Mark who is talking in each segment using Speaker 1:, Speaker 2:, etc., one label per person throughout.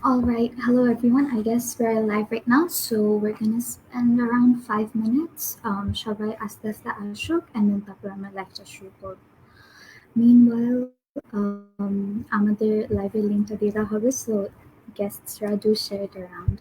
Speaker 1: All right, hello everyone. I guess we're live right now, so we're gonna spend around 5 minutes. Shabay Astasta Ashok and then Taprama Lecture Shukor. Meanwhile, আমাদের লাইভের লিঙ্কটা দিয়ে দেওয়া হবে, so guests do share it around.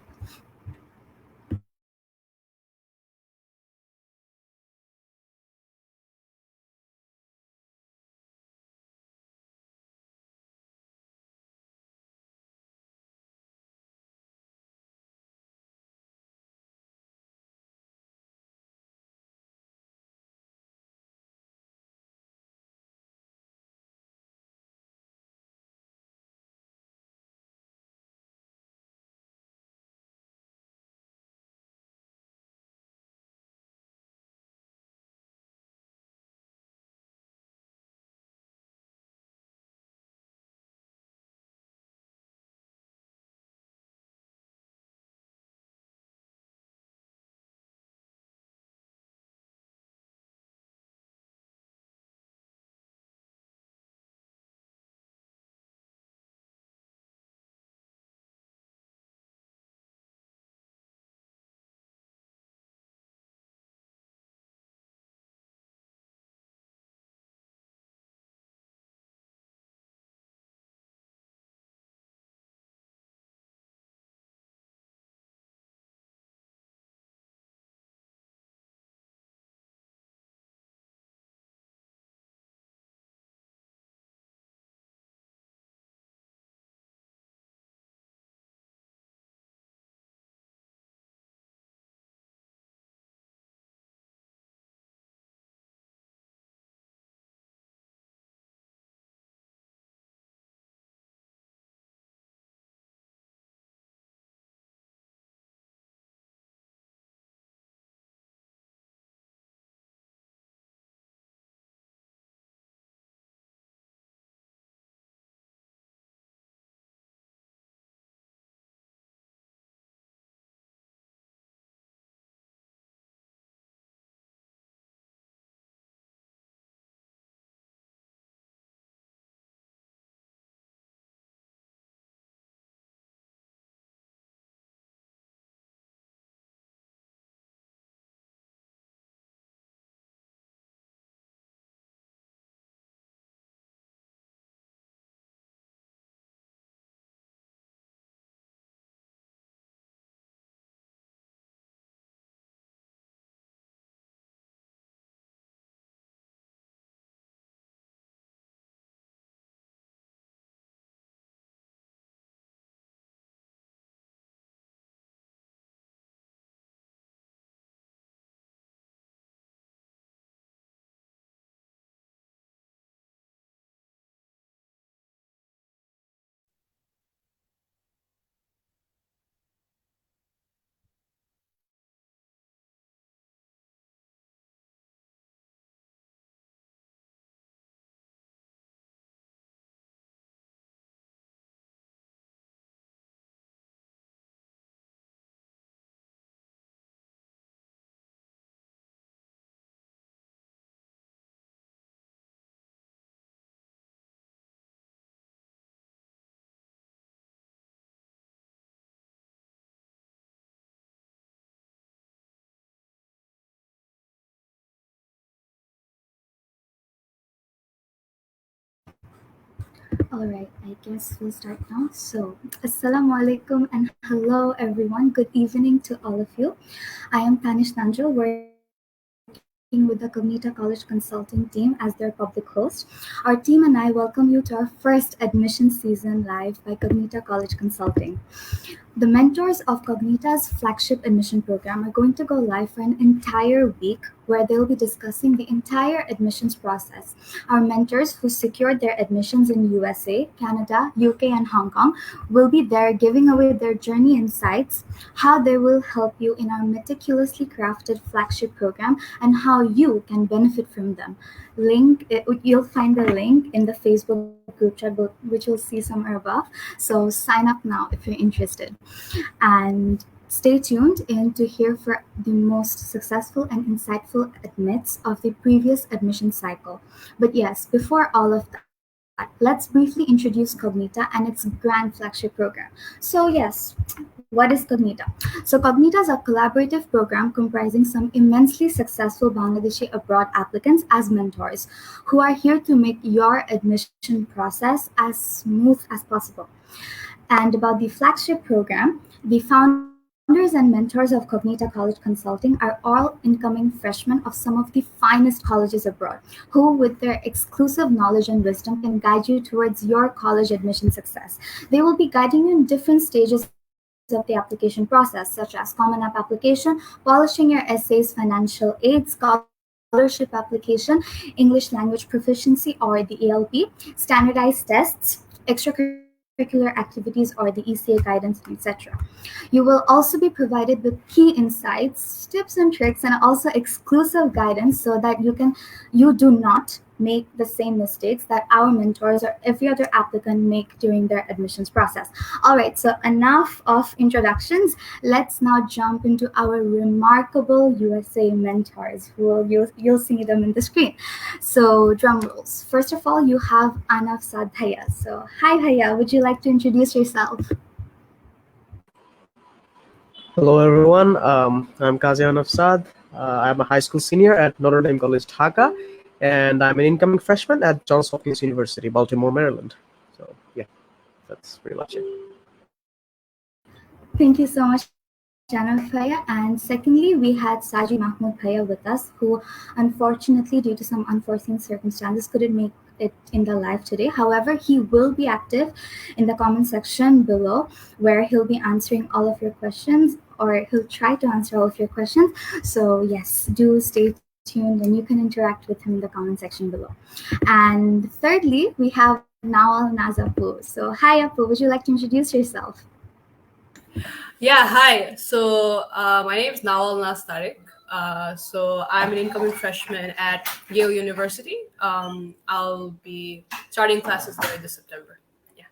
Speaker 1: All right, I guess we'll start now. So, Assalamu alaikum and hello everyone. Good evening to all of you. I am Tanish Nanjo, working with the Cognita College Consulting team as their public host. Our team and I welcome you to our first admission season live by Cognita College Consulting. The mentors of Cognita's flagship admission program are going to go live for an entire week where they'll be discussing the entire admissions process. Our mentors who secured their admissions in USA, Canada, UK, and Hong Kong will be there giving away their journey insights, how they will help you in our meticulously crafted flagship program, and how you can benefit from them. You'll find the link in the Facebook group chat, which you'll see somewhere above. So sign up now if you're interested. And stay tuned in to hear for the most successful and insightful admits of the previous admission cycle. But yes, before all of that, let's briefly introduce Cognita and its grand flagship program. So, yes, what is Cognita? So, Cognita is a collaborative program comprising some immensely successful Bangladeshi abroad applicants as mentors who are here to make your admission process as smooth as possible. And about the flagship program, the founders and mentors of Cognita College Consulting are all incoming freshmen of some of the finest colleges abroad, who, with their exclusive knowledge and wisdom, can guide you towards your college admission success. They will be guiding you in different stages of the application process, such as Common App application, polishing your essays, financial aid, scholarship application, English language proficiency or the ELP, standardized tests, extracurricular activities or the ECA guidance, etc. You will also be provided with key insights, tips and tricks, and also exclusive guidance so that you do not make the same mistakes that our mentors or every other applicant make during their admissions process. All right, so enough of introductions. Let's now jump into our remarkable USA mentors. You'll see them in the screen. So, drum rolls. First of all, you have Anaf Sad Bhaiya. So, hi Bhaiya, would you like to introduce yourself?
Speaker 2: Hello everyone, I'm Kazi Anafsad. I'm a high school senior at Notre Dame College, Dhaka, and I'm an incoming freshman at Johns Hopkins University, Baltimore, Maryland. So yeah, that's pretty much it.
Speaker 1: Thank you so much, Anaf Bhaiya. And secondly, we had Saji Mahmood Bhaiya with us, who unfortunately, due to some unforeseen circumstances, couldn't make it in the live today. However, he will be active in the comment section below, where he'll be answering all of your questions, or he'll try to answer all of your questions. So, yes, do stay tuned and you can interact with him in the comment section below. And thirdly, we have Nawal Nazapu. So, hi, Apu, would you like to introduce yourself?
Speaker 3: Yeah, hi. My name is Nawal Nas Tariq. I'm an incoming freshman at Yale University. I'll be starting classes there this September. Yeah.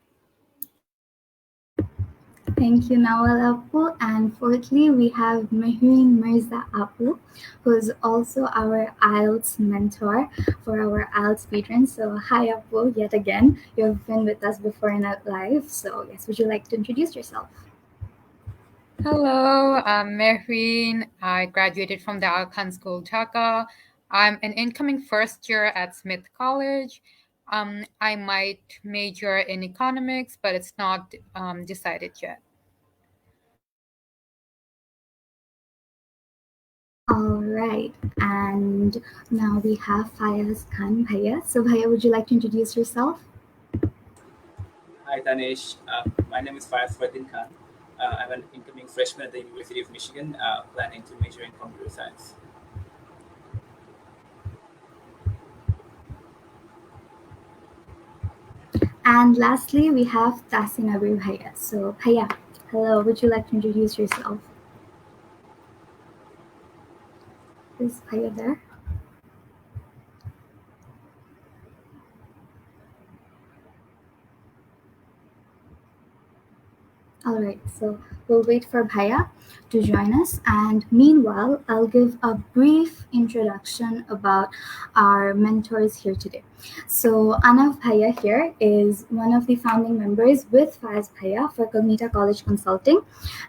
Speaker 1: Thank you, Nawal Apu. And fourthly, we have Mehreen Mirza Apu, who's also our IELTS mentor for our IELTS speedrun. So, hi Apu, yet again. You've been with us before in our live. So, yes, would you like to introduce yourself?
Speaker 4: Hello, I'm Mehreen. I graduated from the Alkhan School, Dhaka. I'm an incoming first year at Smith College. I might major in economics, but it's not decided yet.
Speaker 1: All right. And now we have Fayaz Khan Bhaiya. So, Bhaiya, would you like to introduce yourself?
Speaker 5: Hi Tanesh, my name is Fayaz Khan. I'm an incoming freshman at the University of Michigan, planning to major in computer science.
Speaker 1: And lastly, we have Tasin Abir Bhaiya. So, Bhaiya, hello, would you like to introduce yourself? Is Bhaiya there? All right, so we'll wait for Bhaiya to join us. And meanwhile, I'll give a brief introduction about our mentors here today. So, Anav Bhaiya here is one of the founding members with Faiz Bhaiya for Cognita College Consulting.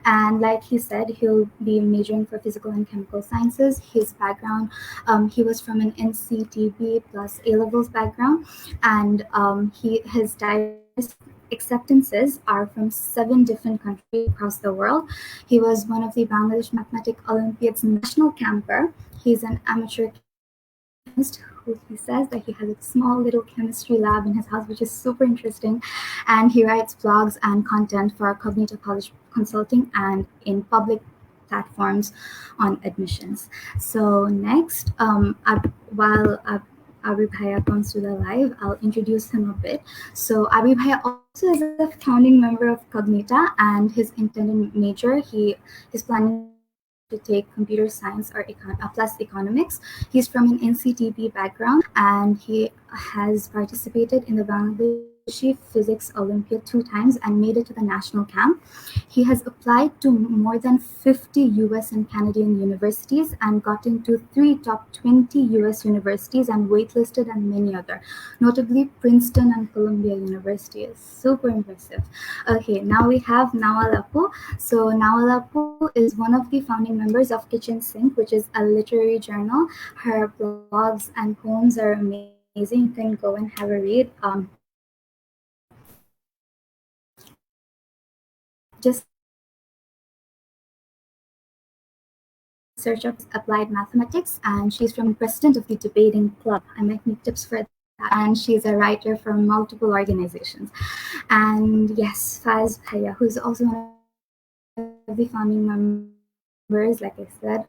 Speaker 1: And like he said, he'll be majoring for physical and chemical sciences. His background, he was from an Nctb plus A levels background, and his diverse acceptances are from 7 different countries across the world. He was one of the Bangladesh Mathematic Olympiad's national camper. He's an amateur chemist who he says that he has a small little chemistry lab in his house, which is super interesting. And he writes blogs and content for Cognita College Consulting and in public platforms on admissions. So next, while Abi Bhaiya comes to the live, I'll introduce him a bit. So Abi Bhaiya also is a founding member of Cognita, and his intended major, he is planning to take computer science or plus economics. He's from an NCTB background, and he has participated in the Bangladesh Physics Olympiad 2 times and made it to the national camp. He has applied to more than 50 US and Canadian universities and got into 3 top 20 US universities and waitlisted and many other, notably Princeton and Columbia University. Is super impressive. Okay, now we have Nawal Apu. So Nawal Apu is one of the founding members of Kitchen Sink, which is a literary journal. Her blogs and poems are amazing. You can go and have a read. Just search up her poems. Applied mathematics, and she's from president of the debating club. I might need tips for that. And she's a writer for multiple organizations. And yes, Faz Bhaiya, who's also one of the founding members, like I said,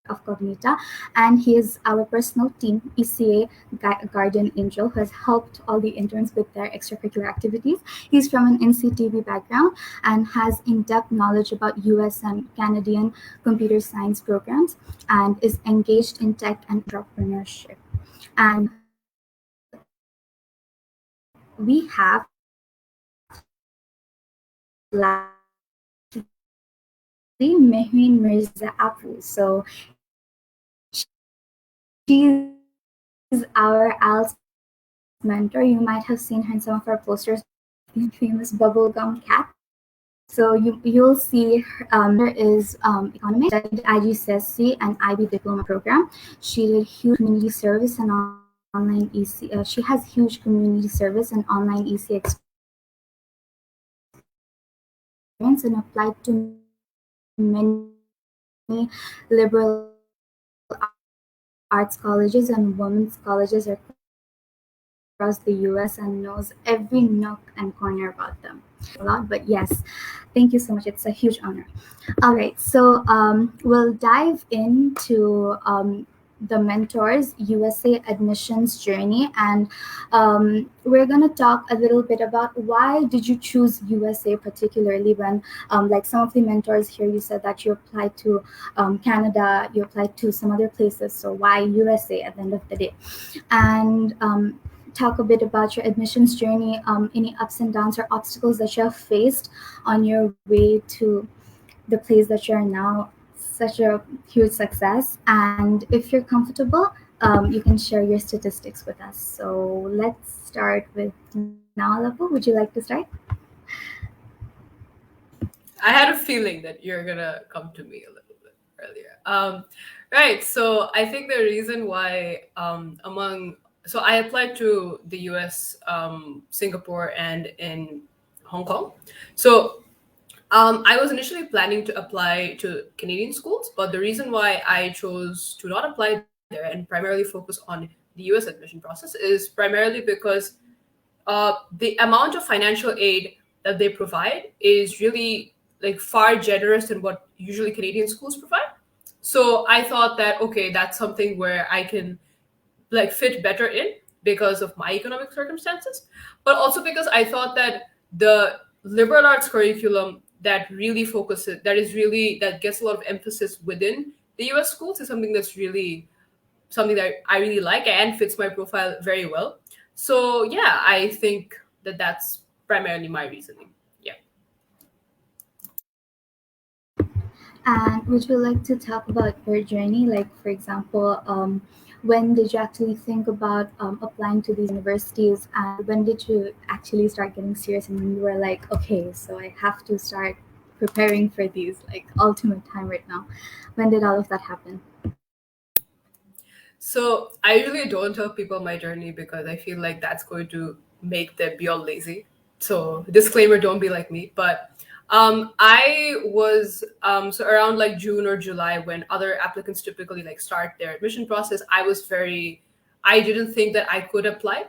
Speaker 1: of Cognita, and he is our personal team ECA Guardian Angel, who has helped all the interns with their extracurricular activities. He's from an Nctb background and has in-depth knowledge about US and Canadian computer science programs and is engaged in tech and entrepreneurship. And we have lastly Mehreen Mirza Apu. So she's our ALS mentor. You might have seen her in some of our posters of the famous bubblegum cat. So you'll see her is economist, studied IGCSE and IB diploma program. She did huge community service and online EC. She has huge community service and online EC experience and applied to many liberal arts colleges and women's colleges across the US and knows every nook and corner about them. So you, you'll see her posts a lot, but yes, thank you so much. It's a huge honor. All right, so we'll dive into the Mentors USA admissions journey, and we're gonna talk a little bit about why did you choose USA particularly when, like some of the mentors here, you said that you applied to Canada, you applied to some other places. So why USA at the end of the day? And talk a bit about your admissions journey, any ups and downs or obstacles that you have faced on your way to the place that you're now, such a huge success. And if you're comfortable, you can share your statistics with us. So let's start with Nawalapu. Would you like to start?
Speaker 3: I had a feeling that you're gonna come to me a little bit earlier. Right. So I think the reason why so I applied to the U.S., Singapore, and in Hong Kong. So I was initially planning to apply to Canadian schools, but the reason why I chose to not apply there and primarily focus on the US admission process is primarily because the amount of financial aid that they provide is really like far generous than what usually Canadian schools provide. So I thought that okay, that's something where I can like fit better in because of my economic circumstances, but also because I thought that the liberal arts curriculum that gets a lot of emphasis within the US schools is something that I really like and fits my profile very well. So yeah, I think that that's primarily my reasoning. Yeah.
Speaker 1: And would you like to talk about your journey? Like, for example, when did you actually think about applying to these universities, and when did you actually start getting serious? And when you were like, okay, so I have to start preparing for these, like, ultimate time right now. When did all of that happen?
Speaker 3: So I usually don't tell people my journey because I feel like that's going to make them be all lazy. So disclaimer, don't be like me. But I was so around like June or July when other applicants typically like start their admission process. I didn't think that I could apply.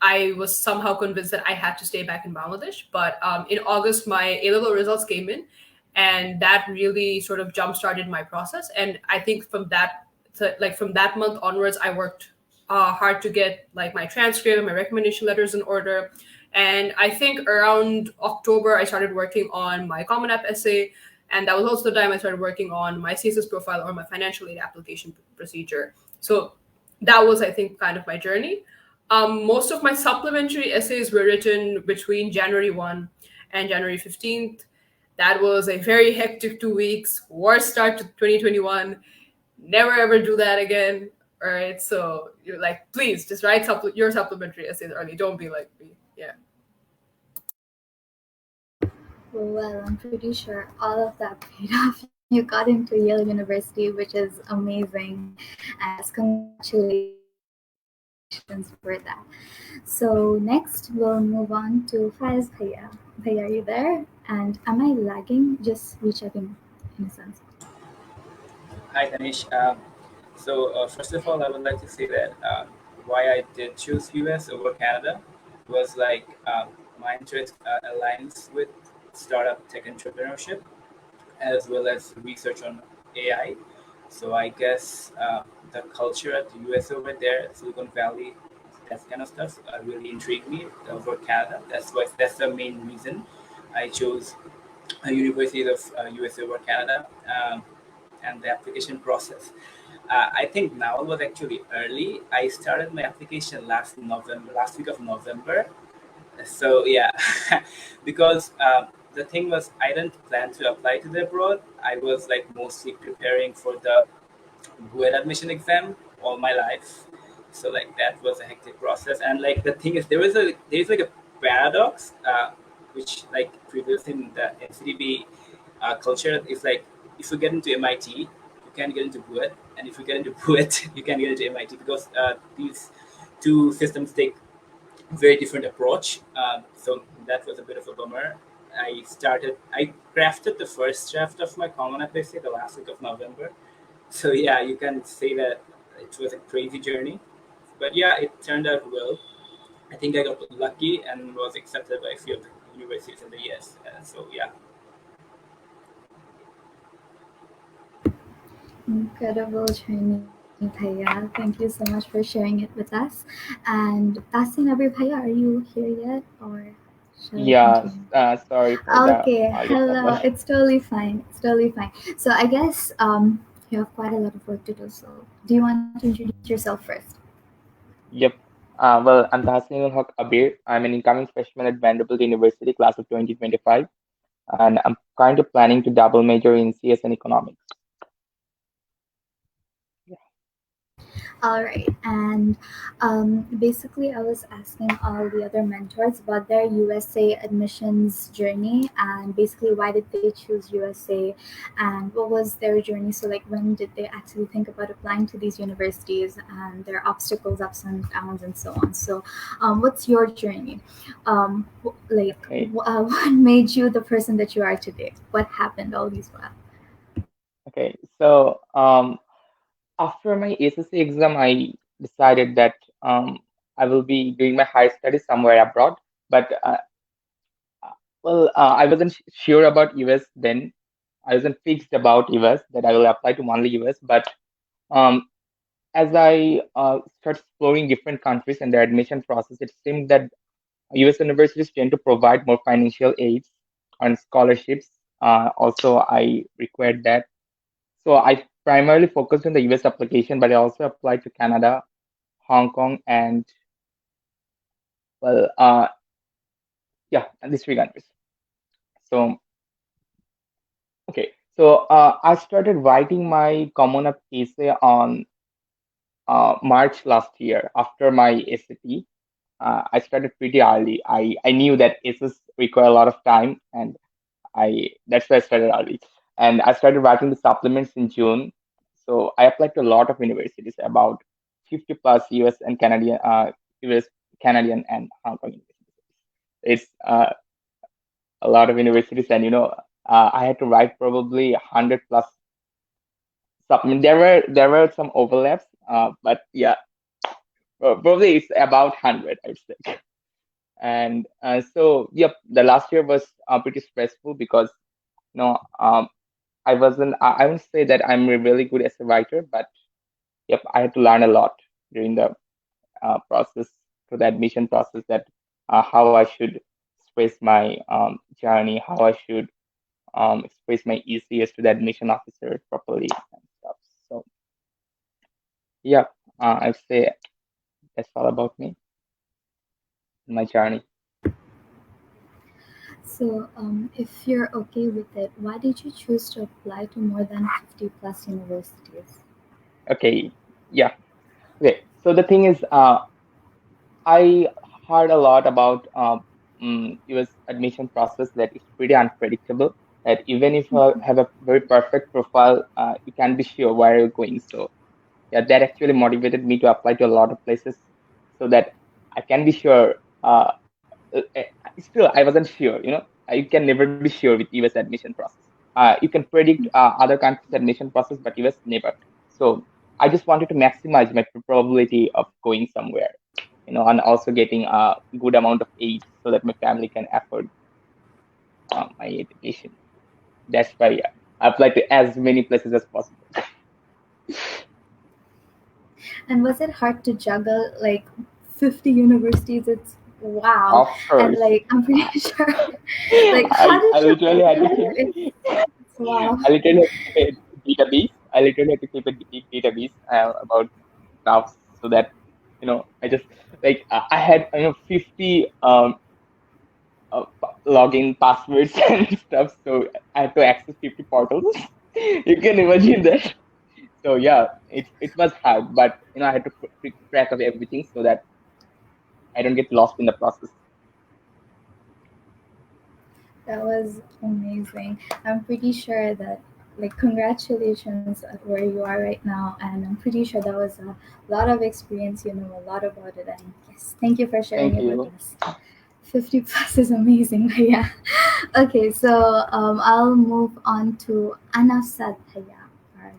Speaker 3: I was somehow convinced that I had to stay back in Bangladesh. But in August, my A-level results came in, and that really sort of jump-started my process. And I think from that month onwards, I worked hard to get like my transcript and my recommendation letters in order. And I think around October, I started working on my Common App essay. And that was also the time I started working on my CSS profile or my financial aid application procedure. So that was, I think, kind of my journey. Most of my supplementary essays were written between January 1 and January 15th. That was a very hectic 2 weeks, worst start to 2021. Never ever do that again. All right. So you're like, please just write your supplementary essays early. Don't be like me. Yeah.
Speaker 1: Well, I'm pretty sure all of that paid off. You got into Yale University, which is amazing. And yes, congratulations for that. So next, we'll move on to Faiz Bhaiya. Bhaiya, are you there? And am I lagging? Just rechecking in a sense.
Speaker 5: Hi, Danish. First of all, I would like to say that why I did choose US over Canada was like my interest aligns with startup tech entrepreneurship as well as research on AI. So I guess the culture at the US over there, Silicon Valley, that kind of stuff really intrigued me over Canada. That's the main reason I chose University of USA over Canada. And the application process. I think now was actually early. I started my application last week of November. So yeah, because the thing was, I didn't plan to apply to the abroad. I was like mostly preparing for the good admission exam all my life. So like that was a hectic process. And like the thing is, there's like a paradox, which like previously in the Nctb culture is like if you get into MIT, you can get into BUET, and if you get into BUET, you can get into MIT because these two systems take very different approach. So that was a bit of a bummer. I crafted the first draft of my common app essay the last week of November. So yeah, you can say that it was a crazy journey, but yeah, it turned out well. I think I got lucky and was accepted by a few of the universities in the US. So yeah,
Speaker 1: Incredible journey, Bhaiya. Thank you so much for sharing it with us. And Tasin Abir Bhaiya, are you here yet, or shall I
Speaker 6: Yeah,
Speaker 1: continue?
Speaker 6: sorry for the
Speaker 1: Okay,
Speaker 6: audio
Speaker 1: hello.
Speaker 6: problem.
Speaker 1: It's totally fine. It's totally fine. So I guess you have quite a lot of work to do. So do you want to introduce yourself first?
Speaker 6: Yep. Well, I'm Tahsinul Haq Abir. I'm an incoming freshman at Vanderbilt University, class of 2025, and I'm kind of planning to double major in CS and economics.
Speaker 1: All right, and basically, I was asking all the other mentors about their USA admissions journey, and basically, why did they choose USA, and what was their journey? So, like, when did they actually think about applying to these universities, and their obstacles, ups and downs, and so on. So, what's your journey?
Speaker 6: Okay.
Speaker 1: What made you the person that you are today? What happened all these while?
Speaker 6: Okay. So, after my SSC exam, I decided that I will be doing my higher studies somewhere abroad. But I wasn't sure about US then. I wasn't fixed about US that I will apply to only US. But um, as I start exploring different countries and their admission process, it seemed that US universities tend to provide more financial aids and scholarships. Also, I required that. So I primarily focused on the US application, but I also applied to Canada, Hong Kong, and well, yeah, and these three countries. So, okay. So I started writing my Common Up essay on March last year after my SAT. I started pretty early. I knew that essays require a lot of time, and I that's why I started early. And I started writing the supplements in June. So I applied to a lot of universities, about 50 plus US and Canadian, US, Canadian and Hong Kong universities. It's a lot of universities, and I had to write probably 100 plus supplement. There were some overlaps, but yeah, probably it's about 100, I'd say. And so, yep, the last year was pretty stressful because you know I wasn't. I wouldn't say that I'm really good as a writer, but yep, I had to learn a lot during the process, to the admission process, that how I should express my journey, how I should express my ECS to the admission officer properly and stuff. So yeah, I'd say that's all about me. in my journey.
Speaker 1: So, if you're okay with it, why did you choose to apply to more than 50 plus universities?
Speaker 6: Okay, yeah. Okay, so the thing is, I heard a lot about US admission process that is pretty unpredictable. That even if you have a very perfect profile, you can't be sure where you're going. So yeah, that actually motivated me to apply to a lot of places so that I can be sure. Still, I wasn't sure. You can never be sure with US admission process. You can predict other countries' admission process, but US never. So I just wanted to maximize my probability of going somewhere, and also getting a good amount of aid so that my family can afford my education. That's why I applied to as many places as possible.
Speaker 1: And was it hard to juggle like 50 universities? It's wow.
Speaker 6: Of
Speaker 1: And
Speaker 6: course,
Speaker 1: like, I'm pretty sure, like, how
Speaker 6: I
Speaker 1: did you
Speaker 6: literally had to
Speaker 1: prepare?
Speaker 6: keep
Speaker 1: It's wow.
Speaker 6: I literally had to keep a database. I literally had to keep a big database about stuff so that I just like I had 50 login passwords and stuff, so I had to access 50 portals. You can imagine that. So yeah, it was hard, but I had to keep track of everything so that I don't get lost in the process.
Speaker 1: That was amazing. I'm pretty sure that, like, congratulations at where you are right now. And I'm pretty sure that was a lot of experience. You know a lot about it. And yes, thank you for sharing
Speaker 6: Thank
Speaker 1: it with
Speaker 6: you.
Speaker 1: us. 50 plus is amazing. But yeah. Okay, so I'll move on to Anna Sadhaya, our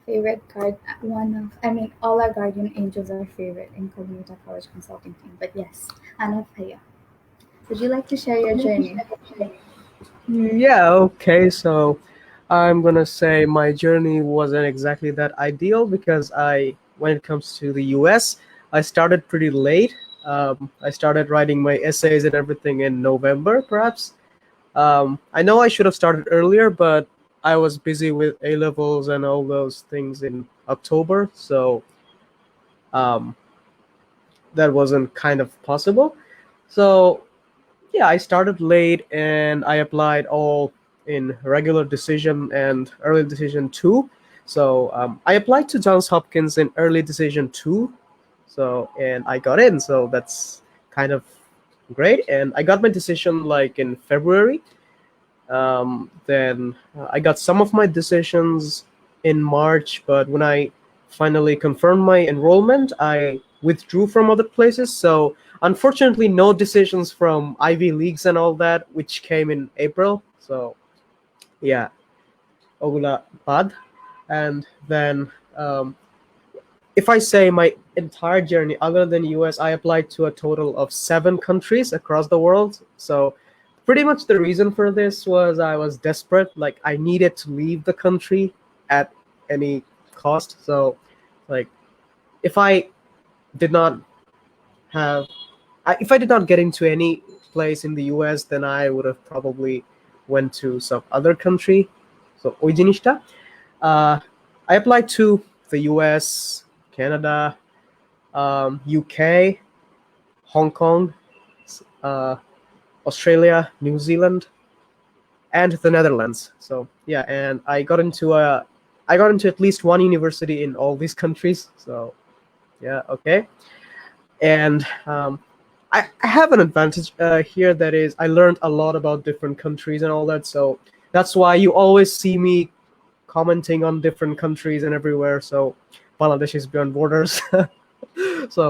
Speaker 1: favorite card. One of, I mean, all our guardian angels are favorite in Cognita College Consulting team. But yes, Anna Sadhaya. Would you like to share your journey?
Speaker 2: Yeah, okay. So I'm gonna say my journey wasn't exactly that ideal because when it comes to the US, I started pretty late. I started writing my essays and everything in November, perhaps. I know I should have started earlier, but I was busy with A levels and all those things in October, so um, that wasn't kind of possible. So yeah, I started late and I applied all in regular decision and early decision two. So I applied to Johns Hopkins in early decision two. So and I got in. So that's kind of great. And I got my decision like in February. Then I got some of my decisions in March, but when I finally confirmed my enrollment, I withdrew from other places. So unfortunately, no decisions from Ivy Leagues and all that, which came in April. So yeah, Ogula Bad. And then if I say my entire journey, other than US, I applied to a total of 7 countries across the world. So pretty much the reason for this was I was desperate. Like I needed to leave the country at any cost. So like if I did not have, if I did not get into any place in the US, then I would have probably went to some other country. So ওই জিনিসটা I applied to the US, Canada, UK, Hong Kong, uh, Australia, New Zealand, and the Netherlands. So yeah, and I got into at least one university in all these countries. So yeah, okay. And I have an advantage here, that is I learned a lot about different countries and all that. So that's why you always see me commenting on different countries and everywhere. So Bangladesh is beyond borders. So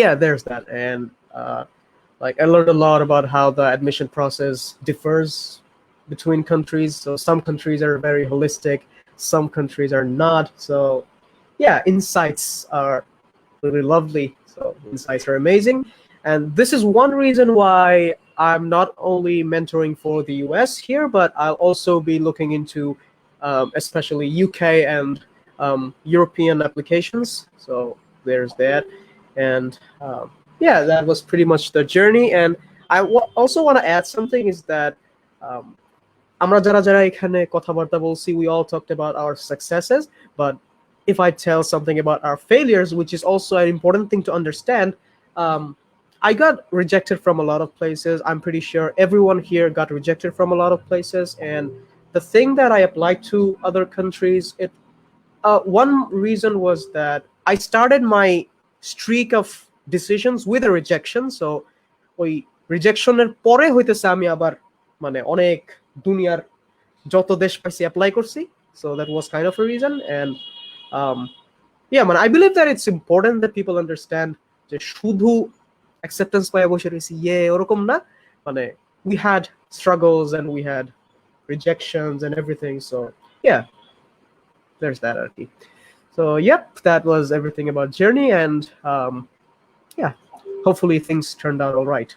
Speaker 2: yeah, there's that. And like I learned a lot about how the admission process differs between countries. So some countries are very holistic, some countries are not. So yeah, insights are really lovely. So insights are amazing. And this is one reason why I'm not only mentoring for the US here, but I'll also be looking into especially UK and European applications. So there's that. And yeah, that was pretty much the journey. And also want to add something is that um, আমরা যারা যারা এখানে কথাবার্তা বলছি, we all talked about our successes, but if I tell something about our failures, which is also an important thing to understand, um, I got rejected from a lot of places. I'm pretty sure everyone here got rejected from a lot of places. And the thing that I applied to other countries, one reason was that I started my streak of decisions with a rejection. So ওই রিজেকশনের পরে হইতেছে আমি আবার মানে অনেক দুনিয়ার যত দেশ পাইছি অ্যাপ্লাই করছি. So that was kind of a reason. And um, yeah, man, I believe that it's important that people understand যে শুধু অ্যাকসেপ্টেন্স পাইয়া বসে রয়েছি ওরকম না, মানে we had struggles and we had rejections and everything. So yeah, there's that আর কি. So yep, that was everything about journey. And yeah, hopefully things turned out all right.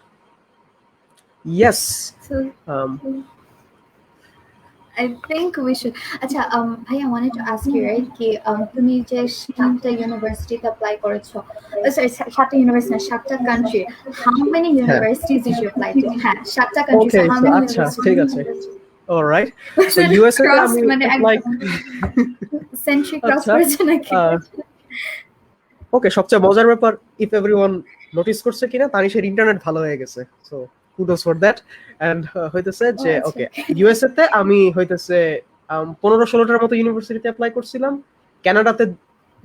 Speaker 2: Yes.
Speaker 1: So I think we should. Acha, bhai, I wanted to ask you, right? Ki, tumi je Shakta University to apply করেছো. Sorry, Shakta University, Shakta country. How many universities did you apply to? Shakta country.
Speaker 2: Okay,
Speaker 1: So how
Speaker 2: so
Speaker 1: many
Speaker 2: acha,
Speaker 1: universities?
Speaker 2: ঠিক আছে. All right. So USA
Speaker 1: Cross, মানে
Speaker 2: like
Speaker 1: century cross
Speaker 2: আচ্ছা,
Speaker 1: করেছো নাকি?
Speaker 2: ওকে, সবচেয়ে মজার ব্যাপার, ইফ এভরিওয়ান নোটিস করছে কিনা, তানিশের ইন্টারনেট ভালো হয়ে গেছে। So kudos for that. And হইতেছে যে ওকে, ইউএসএ তে আমি হইতেছে 15-16টার মতো ইউনিভার্সিটিতে অ্যাপ্লাই করছিলাম। কানাডাতে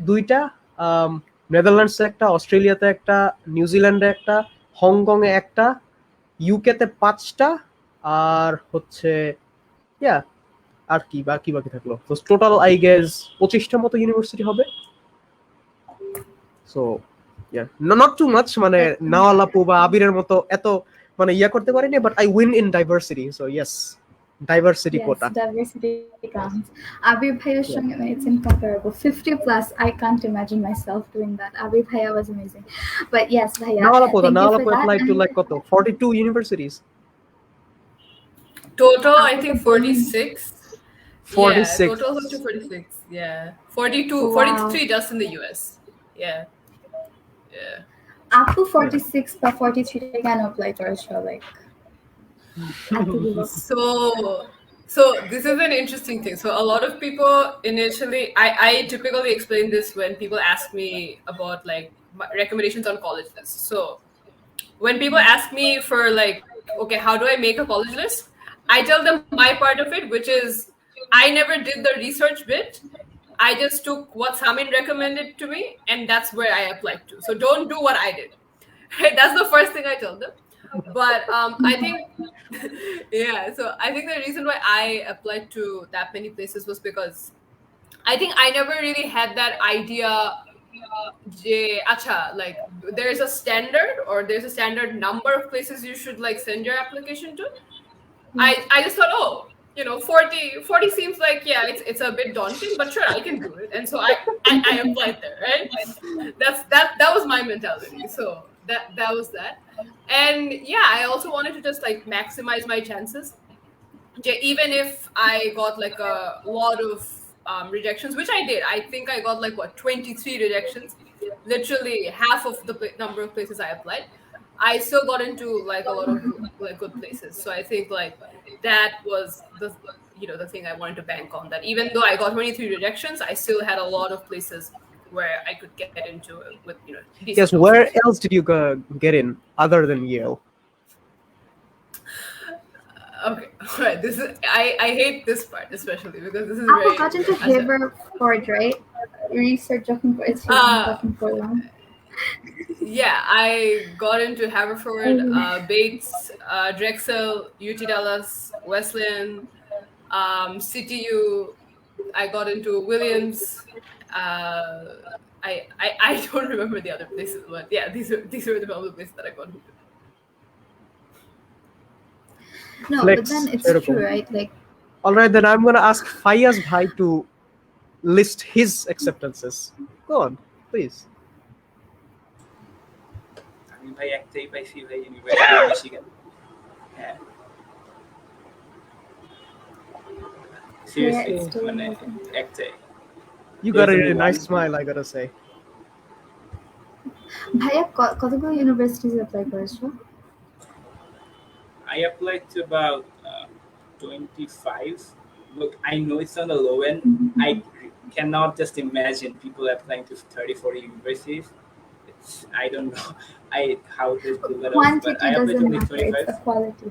Speaker 2: 2টা, নেদারল্যান্ডসে একটা, অস্ট্রেলিয়াতে একটা, নিউজিল্যান্ডে একটা, হংকং এ একটা, ইউকে তে 5টা, আর হচ্ছে ইয়া আর কি বাকি থাকলো। তো টোটাল আই গেস 25টার মতো ইউনিভার্সিটি হবে। So yeah, not too much, মানে নাওয়াল আপু বা আবিরের মতো এত মানে ইয়া করতে পারিনি, but I win in diversity. So yes, diversity quota.
Speaker 1: Diversity counts. Abir Bhaiya's showing it, it's incomparable. 50 plus, I can't imagine myself doing that. Abir Bhaiya was amazing. But yes, Bhaiya,
Speaker 2: Nawal আপু
Speaker 1: thank you for that.
Speaker 2: applied to like কত 42 universities.
Speaker 3: Total, I think 46.
Speaker 2: 46.
Speaker 3: Yeah, total up to 46. Yeah. 42,
Speaker 1: Wow.
Speaker 3: 43 just in the US. Yeah.
Speaker 1: Up to 46 but 43 they can apply for a show, like
Speaker 3: So this is an interesting thing. So a lot of people initially, I typically explain this when people ask me about like recommendations on college lists. So when people ask me for like, okay, how do I make a college list? I tell them my part of it, which is I never did the research bit. I just took what Samin recommended to me, and that's where I applied to. So don't do what I did. That's the first thing I tell them. But I think, yeah. So I think the reason why I applied to that many places was because I think I never really had that idea. Like there's a standard or there's a standard number of places you should like send your application to. I just thought, 40 seems like, yeah, it's a bit daunting, but sure, I can do it. And so I applied there, right? That was my mentality. So that was that. And yeah, I also wanted to just like maximize my chances. Even if I got like a lot of rejections, which I did. I think I got like 23 rejections, literally half of the number of places I applied. I still got into like a lot of like good places. So I think like that was the thing I wanted to bank on, that even though I got 23 rejections, I still had a lot of places where I could get into it with decent
Speaker 2: Yes, where else did you get in other than Yale?
Speaker 3: Okay, all right. This is I hate this part especially because this is
Speaker 1: I
Speaker 3: very.
Speaker 1: got into Haverford, right? Research talking for long.
Speaker 3: Yeah, I got into Haverford, Bates, Drexel, UT Dallas, Wesleyan, CTU. I got into Williams. I don't remember the other places, but yeah, these were the other places that I got into.
Speaker 1: No,
Speaker 2: Flex,
Speaker 1: but then it's
Speaker 2: terrible.
Speaker 1: true, right? Like,
Speaker 2: All right, then I'm gonna ask Fayaz Bhai to list his acceptances. Go on, please.
Speaker 5: আমি ভাই একটাই পাইছি ভাই, university of Michigan. হ্যাঁ, seriously মানে একটাই।
Speaker 2: You got a really nice smile, I gotta say.
Speaker 1: Bhaiya, কতগুলো universities apply করেছো?
Speaker 5: I applied to about 25. Look, I know it's on the low end. I cannot just imagine people applying to 30, 40 universities. I don't know I how to pull that off, but
Speaker 1: Quantity
Speaker 5: I applied to
Speaker 1: doesn't
Speaker 5: only
Speaker 1: matter, it's the
Speaker 5: 25.
Speaker 1: quality.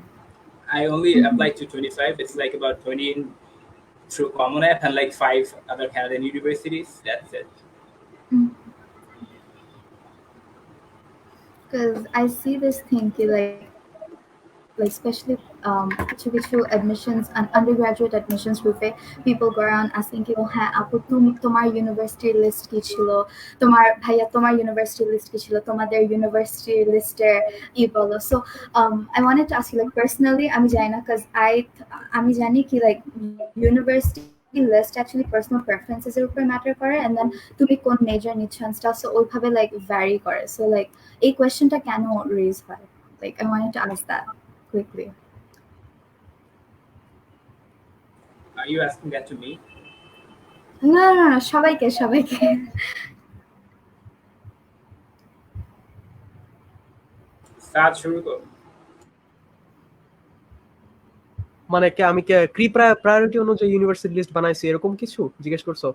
Speaker 5: I only
Speaker 1: Mhm.
Speaker 5: applied to 25. It's like about 20 through Common App and like five other Canadian universities. That's it.
Speaker 1: Because I see this thing ki, like especially কিছু admissions and undergraduate admissions গ্রুপে people go around asking কি ও হ্যাঁ আপু তোমার ইউনিভার্সিটির list কি ছিল, তোমার ভাইয়া তোমার ইউনিভার্সিটির লিস্ট কি ছিল, তোমাদের ইউনিভার্সিটির লিস্টের বলো। So I wanted to ask you like personally আমি জানি না because আমি জানি কি like university list actually personal preferences এর উপর matter করে and then তুমি কোন major নিচ্ছ and stuff, so ওইভাবে like vary করে, so like এই কোয়েশ্চেনটা কেন রেজ হয়, like I wanted to ask that quickly.
Speaker 5: Are you asking that to me?
Speaker 1: না সবাইকে
Speaker 5: Start শুরু করো।
Speaker 2: মানে আমি কি প্রায়োরিটি অনুযায়ী ইউনিভার্সিটি লিস্ট বানাইছি এরকম কিছু জিজ্ঞেস করছো?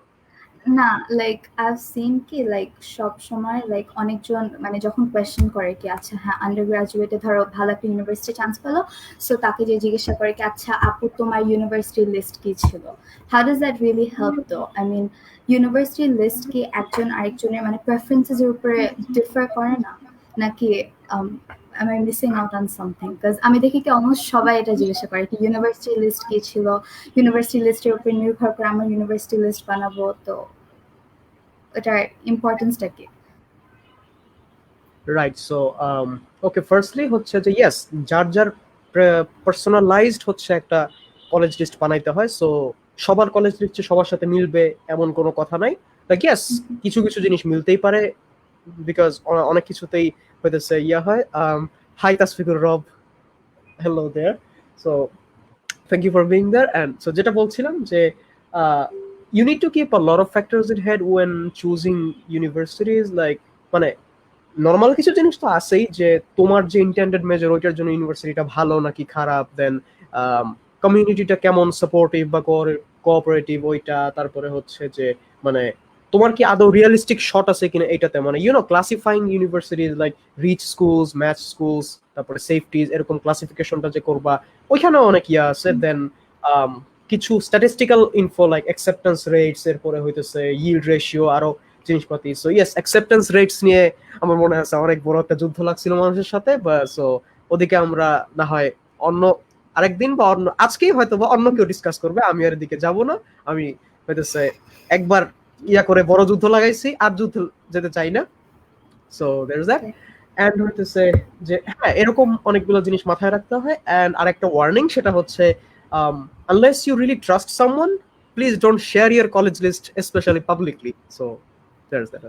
Speaker 1: না লাইক আইভ সিন কি লাইক সব সময় লাইক অনেকজন মানে যখন কোয়েশ্চেন করে কি আচ্ছা হ্যাঁ আন্ডার গ্রাজুয়েটে ধরো ভালো একটা ইউনিভার্সিটি চান্স পেলো, সো তাকে যে জিজ্ঞাসা করে কি আচ্ছা আপু তোমার ইউনিভার্সিটির লিস্ট কি ছিল, how does that really help দো? আই মিন ইউনিভার্সিটির লিস্ট কি একজন আরেকজনের মানে প্রেফারেন্সের উপরে ডিফার করে না, নাকি am I missing out on something? Because আমি দেখি কি অলমোস্ট সবাই এটা জিজ্ঞাসা করে কি ইউনিভার্সিটি লিস্ট কি ছিল, ইউনিভার্সিটি লিস্টের উপর নির্ভর করে আমার ইউনিভার্সিটি লিস্ট বানাবো, তো এটার ইম্পর্টেন্সটা কি?
Speaker 2: রাইট, সো ওকে, ফার্স্টলি হচ্ছে যে ইয়েস, যার পার্সোনালাইজড হচ্ছে একটা কলেজ লিস্ট বানাইতে হয়। সো সবার কলেজ লিস্ট সবার সাথে মিলবে এমন কোনো কথা নাই। লাইক ইয়েস, কিছু কিছু জিনিস মিলতেই পারে বিকজ অনেক কিছুতেই হইতেছে হয়। Hi Tasfiqur Rab, hello there. So thank you for being there. And so যেটা বলছিলাম যে you need to keep a lot of factors in head when choosing universities, like মানে নর্মাল কিছু জিনিস তো আছেই যে তোমার যে ইন্টেন্ডেড মেজর ওইটার জন্য ইউনিভার্সিটিটা ভালো নাকি খারাপ, দেন কমিউনিটিটা কেমন সাপোর্টিভ বা কোঅপারেটিভ ওইটা, তারপরে হচ্ছে যে মানে তোমার কি আদৌ রিয়েলিস্টিক শট আছে কিনা এটাতে, মানে classifying universities like reach schools, match schools, তারপরে সেফটিজ, এরকম ক্লাসিফিকেশনটা যে করবা ওইখানেও অনেক আছে। দেন কিছু statistical info like acceptance rates, এরপরে হইতেছে yield রেশিও, আরো জিনিসপাতি। সো ইয়েস, অ্যাকসেপ্টেন্স রেটস নিয়ে আমার মনে আছে অনেক বড় একটা যুদ্ধ লাগছিল মানুষের সাথে, সো ওদিকে আমরা না হয় অন্য আরেকদিন বা অন্য আজকেই হয়তো বা অন্য কেউ ডিসকাস করবে, আমি আর এদিকে যাব না। আমি হইতেছে একবার করে বড় যুদ্ধ লাগাইছি, আর যুদ্ধ যেতে চাই না। So there that. এন্ড হইতেছে যে হ্যাঁ, এরকম অনেকগুলো জিনিস মাথায় রাখতে হয়। এন্ড আরেকটা ওয়ার্নিং, সেটা হচ্ছে unless you really trust someone, please don't share your college list, especially publicly. So there's that.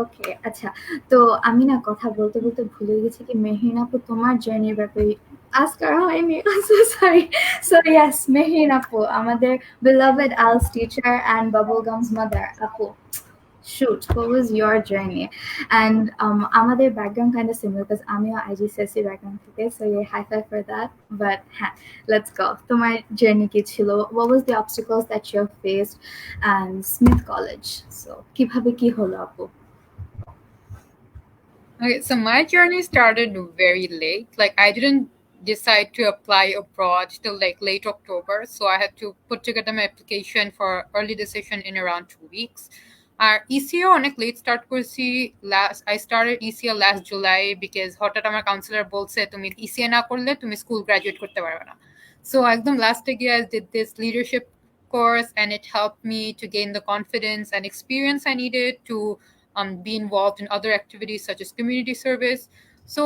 Speaker 1: ওকে আচ্ছা, তো আমি না কথা বলতে বলতে ভুলে গেছি কি মেহরিন আপু তোমার জার্নির ব্যাপারে আজ করা হয়নি, সরি। সো ইয়েস, মেহরিন আপু আমাদের beloved ALS teacher and Bubblegum's mother, আপু shoot, what was your journey? And আমাদের background kind of similar because আমিও IGCSE background থেকে, so yeah, high five for that. But হ্যাঁ, let's go. তোমার journey কি ছিল? What was the obstacles that you faced and Smith College? So কিভাবে কি হলো আপু?
Speaker 4: Okay, so my journey started very late. Like I didn't decide to apply abroad till like late October. So I had to put together my application for early decision in around 2 weeks. Our ECO অনেক late start করছি। I started ECO last July because হঠাৎ আমার counselor বলছে তুমি ECO না করলে তুমি school graduate করতে পারবে না। So একদম last গিয়ে I did this leadership course and it helped me to gain the confidence and experience I needed to be involved in other activities such as community service. So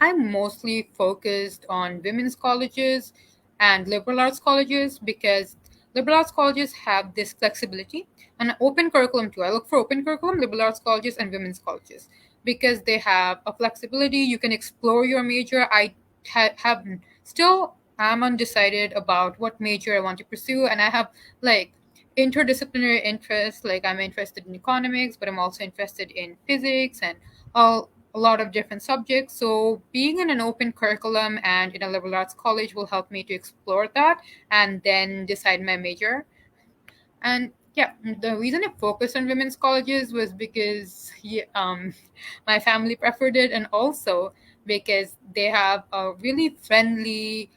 Speaker 4: I'm mostly focused on women's colleges and liberal arts colleges because liberal arts colleges have this flexibility and open curriculum too. I look for open curriculum, liberal arts colleges, and women's colleges because they have a flexibility. You can explore your major. I have still am undecided about what major I want to pursue, and I have like interdisciplinary interests. Like I'm interested in economics, but I'm also interested in physics and a lot of different subjects. So being in an open curriculum and in a liberal arts college will help me to explore that and then decide my major. And Yeah, the reason I focused on women's colleges was because my family preferred it, and also because they have a really friendly,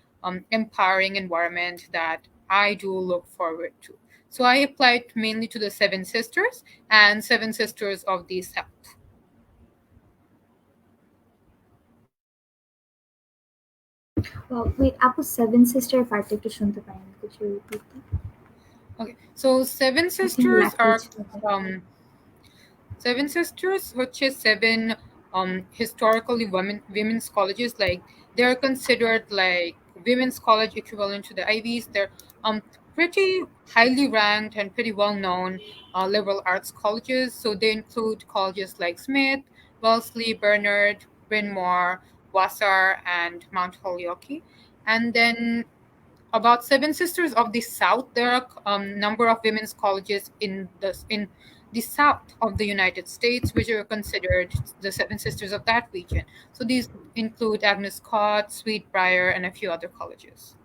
Speaker 4: empowering environment that I do look forward to. So I applied mainly to the Seven Sisters and Seven Sisters of the South.
Speaker 1: Well, wait, Apple Seven Sister party to Shunta Payan. Could you repeat that?
Speaker 4: Okay, so Seven
Speaker 1: I think
Speaker 4: Sisters are
Speaker 1: language was
Speaker 4: um, Seven Sisters, which is seven historically women's colleges. Like they're considered like women's college equivalent to the Ivies. They're pretty highly ranked and pretty well known liberal arts colleges. So they include colleges like Smith, Wellesley, Bernard, Bryn Mawr, Vassar, and Mount Holyoke. And then about Seven Sisters of the South, there are number of women's colleges in the south of the United States, which are considered the Seven Sisters of that region. So these include Agnes Scott, Sweetbriar, and a few other colleges.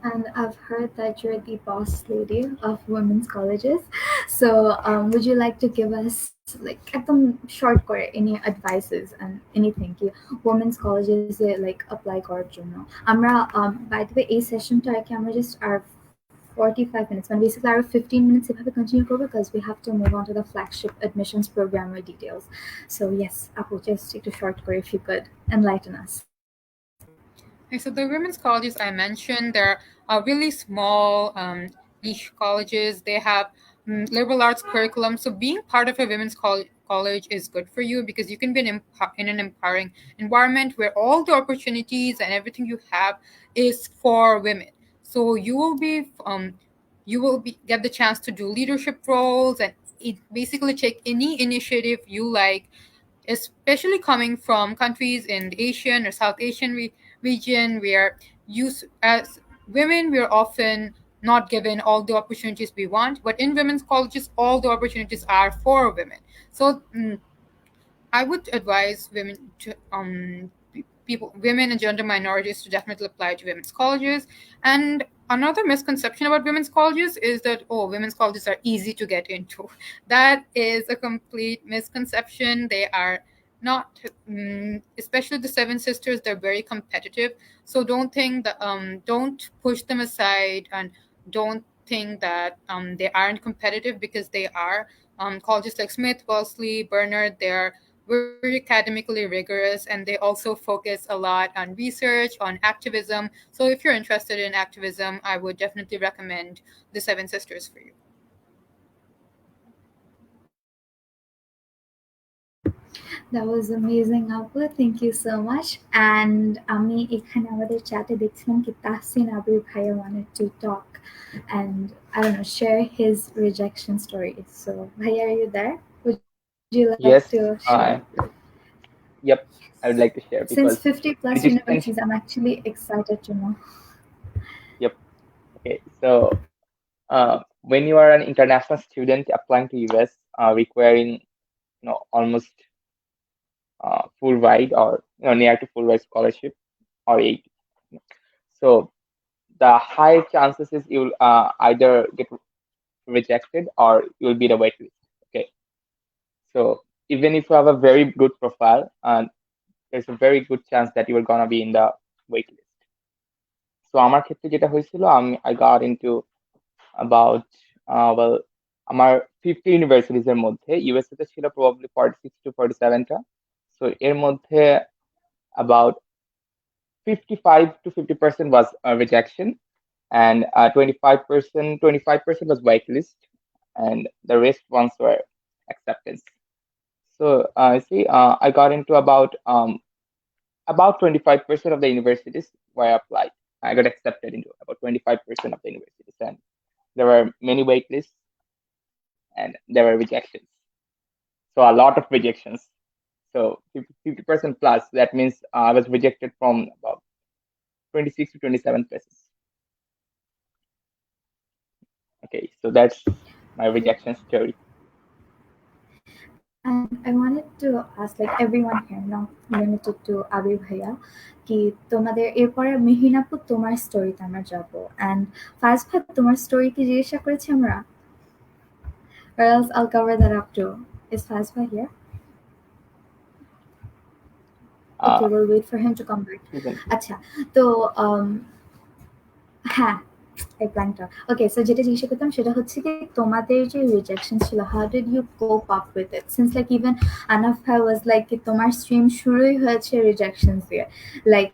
Speaker 1: And I've heard that you're the boss lady of women's colleges. So, would you like to give us, like, at the short core, any advices and anything? Ki women's colleges, like, apply kor jonno. Amra, by the way, a session to our just our 45 minutes. And basically, our 15 minutes, if we continue to because we have to move on to the flagship admissions program with details. So, yes, Apu, just take a short core if you could enlighten us.
Speaker 4: Okay, so the women's colleges I mentioned, they're really small niche colleges. They have liberal arts curriculum. So being part of a women's college is good for you because you can be in an empowering environment where all the opportunities and everything you have is for women. So you will be get the chance to do leadership roles and basically take any initiative you like, especially coming from countries in the Asian or South Asian region where as women we're often not given all the opportunities we want, but in women's colleges all the opportunities are for women. So I would advise women to people, women and gender minorities, to definitely apply to women's colleges. And another misconception about women's colleges is that women's colleges are easy to get into. That is a complete misconception. They are not, especially the Seven Sisters. They're very competitive. So don't push them aside and don't think that they aren't competitive, because they are. Colleges like Smith, Wellesley, Bernard, they're very academically rigorous, and they also focus a lot on research, on activism. So if you're interested in activism, I would definitely recommend the Seven Sisters for you.
Speaker 1: That was amazing, Apple. Thank you so much. And আমি এখানে আমাদের চ্যাটে দেখছিলাম কি তাহসিন আবির ভাইয়া wanted to talk and I don't know share his rejection story. So Bhaiya, are you there? Would you like to
Speaker 6: Yes,
Speaker 1: share?
Speaker 6: yep, I would like to share
Speaker 1: Since
Speaker 6: because
Speaker 1: 50 plus universities,
Speaker 6: rejection.
Speaker 1: I'm actually excited to know.
Speaker 6: Yep. Okay. So, when you are an international student applying to US, requiring almost full ride or near to full ride scholarship or aid. So the high chances is you'll either get rejected or you'll be the waitlist. Okay. So even if you have a very good profile, there's a very good chance that you are gonna be in the waitlist. So আমার ক্ষেত্রে যেটা হয়েছিল, I got into about well আমার 50 universities এর মধ্যে USA তে ছিল probably 46 to 47টা। So এর মধ্যে about 55 to 50% was rejection, and 25% was whitelist, and the rest ones were acceptance. So see, I got into about 25% of the universities where I applied. I got accepted into about 25% of the universities, and there were many waitlists and there were rejections. So a lot of rejections. So 50% plus. That means I was rejected from about 26 to 27 places. Okay, so that's my rejection story.
Speaker 1: And I wanted to ask like everyone here, not limited to Abir Bhaiya, কি তোমাদের এরপরে মেহিন আপু তোমার স্টোরিতে আমরা যাব, and ফাজ ভাই তোমার স্টোরি কি জিজ্ঞাসা করেছি আমরা, or else I'll cover that up too. Is Faz Bhai here? Okay, we'll wait for him to come back. আচ্ছা তো হ্যাঁ I blanked out. Okay, so যেটা জিজ্ঞাসা করতাম সেটা হচ্ছে কি তোমাদের যে রিজেকশন ছিল, how did you cope up with it, since like even Anaf bhai was like কি তোমার স্ট্রিম শুরুই হয়েছে রিজেকশনস দিয়ে, like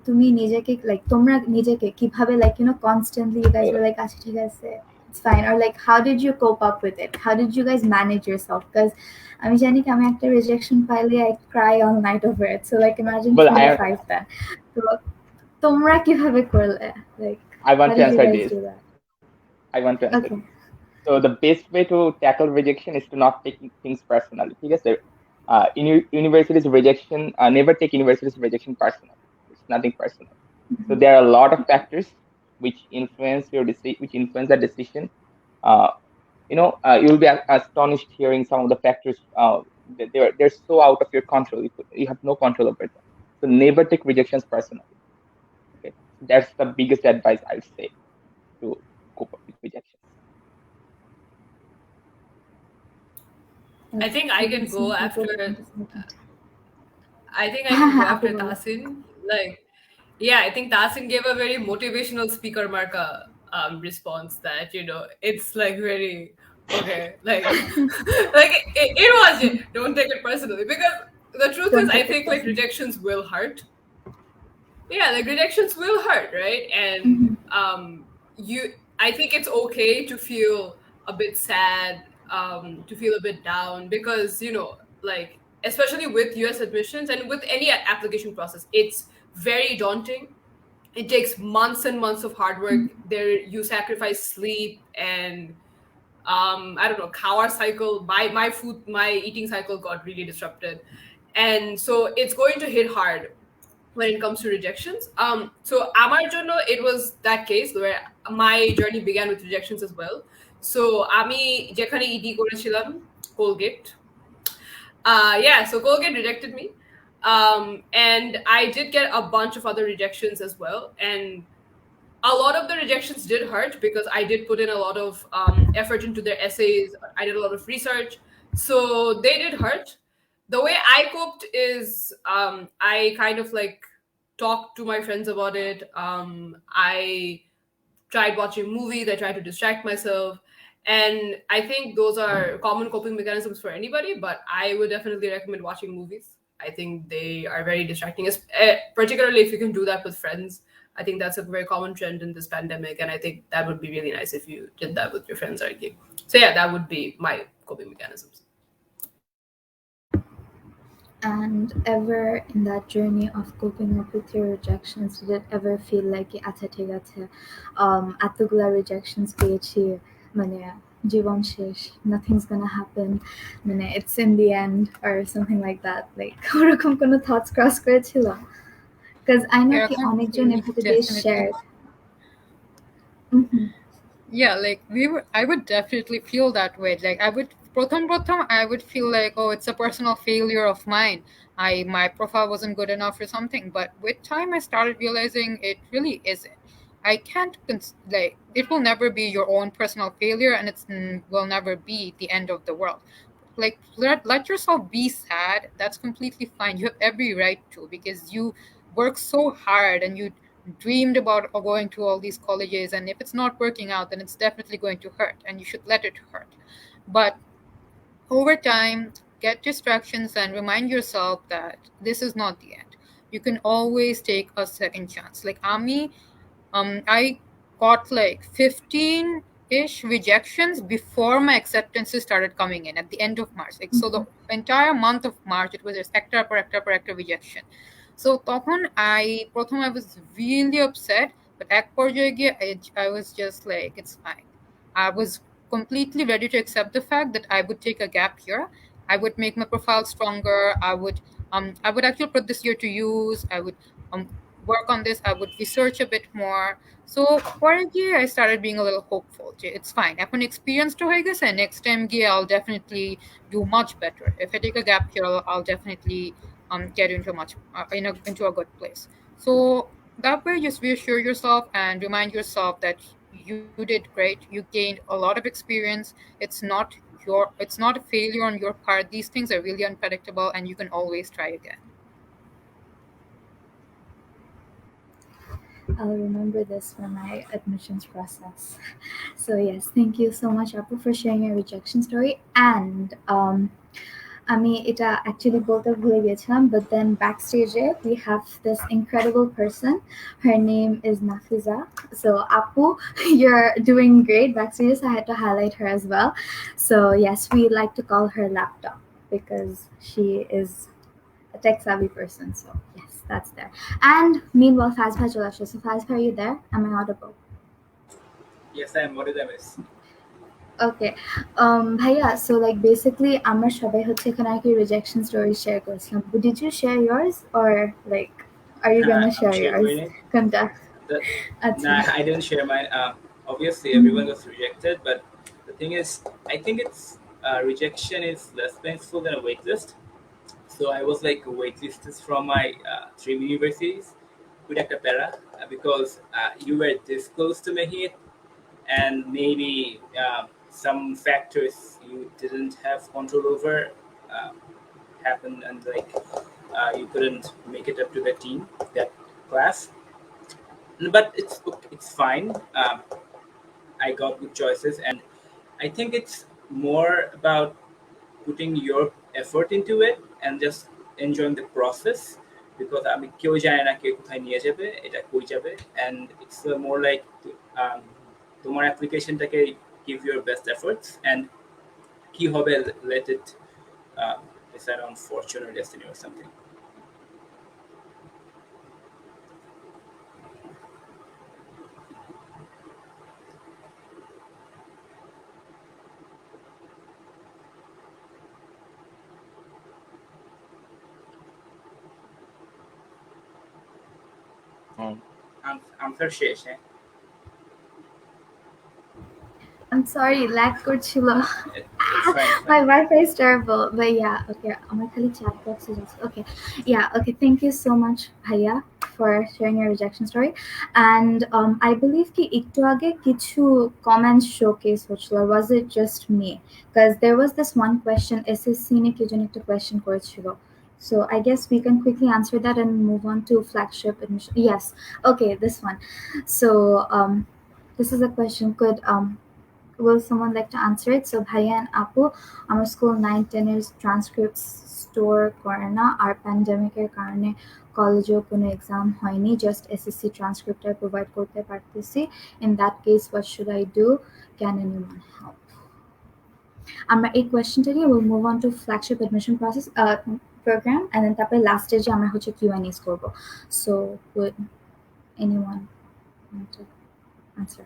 Speaker 1: তুমি নিজেকে like তোমরা নিজেকে কিভাবে like you know constantly you guys were like আচ্ছা ঠিক আছে it's fine, or like how did you cope up with it, how did you guys manage yourself, because আমি জানি কি আমি একটা রিজেকশন পাইলে I cry all night over it, so like imagine 25 then, তো তোমরা কিভাবে করলে, like
Speaker 6: I want
Speaker 1: how
Speaker 6: to
Speaker 1: did you
Speaker 6: answer
Speaker 1: guys
Speaker 6: this.
Speaker 1: do that?
Speaker 6: I want to answer
Speaker 1: Okay.
Speaker 6: this. So the best way to tackle rejection is to not take things personally. Because in universities rejection, never take universities rejection personally. It's nothing personal. So there are a lot of factors which influence which influence the decision. You'll be astonished hearing some of the factors. They're so out of your control. You have no control over them. So never take rejections personally. Okay, that's the biggest advice I'd say to cope up with rejections.
Speaker 3: I think I can go after. I think I
Speaker 1: হ্যাঁ
Speaker 3: can go
Speaker 1: হ্যাঁ আপু
Speaker 3: after
Speaker 1: বলো।
Speaker 3: Tasin. Like, yeah, I think Tasin gave a very motivational speaker marka response that it's like very okay, like like it was don't take it personally, because the truth is
Speaker 1: Don't
Speaker 3: I
Speaker 1: take it
Speaker 3: think like
Speaker 1: personally.
Speaker 3: rejections will hurt. Yeah, like rejections will hurt, right? And you I think it's okay to feel a bit sad, to feel a bit down, because like especially with US admissions and with any application process, it's very daunting. It takes months and months of hard work. There you sacrifice sleep and I don't know, hour cycle. My eating cycle got really disrupted, and so it's going to hit hard when it comes to rejections. So আমার জন্য it was that case where my journey began with rejections as well. So আমি যেখানে ED করেছিলাম, Colgate. Yeah, so Colgate rejected me. And I did get a bunch of other rejections as well. And a lot of the rejections did hurt because I did put in a lot of effort into their essays. I did a lot of research. So they did hurt. The way I coped is I kind of like talked to my friends about it. I tried watching movies. I tried to distract myself. And I think those are common coping mechanisms for anybody, but I would definitely recommend watching movies. I think they are very distracting, particularly if you can do that with friends. I think that's a very common trend in this pandemic, and I think that would be really nice if you did that with your friends, Arki. So yeah, that would be my coping mechanisms.
Speaker 1: And ever in that journey of coping up with your rejections, did it ever feel like আচ্ছা ঠিক আছে এতগুলা rejections পেয়েছি মানে জীবন শেষ, nothing's gonna happen, মানে it's in the end or something like that, like ওরকম কোনো thoughts cross করেছিল? Because I know কি অনেকজন এভাবে দিয়ে shared.
Speaker 4: Yeah, like I would definitely feel that way. Like prothom I would feel like, oh, it's a personal failure of mine. My profile wasn't good enough or something. But with time, I started realizing it really isn't. I can't like it will never be your own personal failure, and will never be the end of the world. Like let yourself be sad. That's completely fine. You have every right to, because you work so hard and you dreamed about going to all these colleges, and if it's not working out, then it's definitely going to hurt, and you should let it hurt. But over time, get distractions and remind yourself that this is not the end. You can always take a second chance. Like I got like 15-ish rejections before my acceptances started coming in at the end of March. Like so the entire month of March, it was just একটা rejection. So তখন I was really upset, but এক পর্যায়ে গিয়ে I was just like, it's fine. I was completely ready to accept the fact that I would take a gap year. I would make my profile stronger. I would actually put this year to use. I would work on this. I would research a bit more. So পরে গিয়ে I started being a little hopeful. It's fine. এখন experience to হয়ে গেছে, next time গিয়ে I'll definitely do much better. If I take a gap year, I'll definitely get into into a good place. So that way, just reassure yourself and remind yourself that you did great. You gained a lot of experience. It's not a failure on your part. These things are really unpredictable, and you can always try again.
Speaker 1: I'll remember this for my admissions process. So yes, thank you so much, Apu, for sharing your rejection story. And আমি এটা actually বলতে ভুলে গেছিলাম, but then backstage we have this incredible person. Her name is Nafiza. So Apu, you're doing great backstage. So I had to highlight her as well. So yes, we like to call her laptop because she is a tech savvy person. So yes, that's there. And meanwhile, Faz Bhai চলে আসছে. So Faz Bhai, are you there? Am I audible?
Speaker 5: Yes, I am. What is MS?
Speaker 1: Okay. ভাইয়া, so like basically আমরা সবাই হচ্ছে এখানে আর কি rejection story share করেছিলাম. But did you share yours or like are you gonna
Speaker 5: I'm
Speaker 1: share yours?
Speaker 5: sharing it.
Speaker 1: কোনটা?
Speaker 5: The,
Speaker 1: আচ্ছা.
Speaker 5: nah, I didn't share mine. Obviously, everyone was rejected, but the thing is, I think it's rejection is less painful than a waitlist. So I was like waitlisted from my three universities with a para because you were this close to Mahit, and maybe some factors you didn't have control over uh, happened, and like you couldn't make it up to the team that class. But it's fine. I got good choices, and I think it's more about putting your effort into it and just enjoying the process because আমি কেউ জানে না কে কোথায় নিয়ে যাবে এটা কই যাবে and it's more like um, তোমার অ্যাপ্লিকেশনটাকে give your best efforts and কি হবে let it decide on fortune or destiny or something. Answer শেষ হ্যাঁ
Speaker 1: I'm sorry, lag করছিল.
Speaker 5: it's fine, it's
Speaker 1: My
Speaker 5: fine.
Speaker 1: Wi-Fi is terrible, but yeah, okay. আমার খালি chat box is just okay. Yeah, okay. Thank you so much, Bhaiya, for sharing your rejection story. And I believe ki একটু আগে কিছু comments showcase হচ্ছিল. Was it just me? Because there was this one question, SSC নিয়ে কি যেন একটা question করেছিল. So I guess we can quickly answer that and move on to flagship admission. Yes. Okay, this one. So this is a question. Will someone like to answer it? So Bhaiya and Apu, আমার school 9-10 এর transcripts store করে না আর প্যান্ডেমিকের কারণে কলেজেও কোনো exam হয়নি, just SSC ট্রান্সক্রিপ্টটা provide করতে পারতেছি. In that case what should I do? Can anyone help? আমরা এই কোয়েশ্চেনটা নিয়ে will move on to flagship admission process program and then তারপরে লাস্ট স্টেজে আমরা হচ্ছে কিউএনএস করবো. So will anyone want to answer?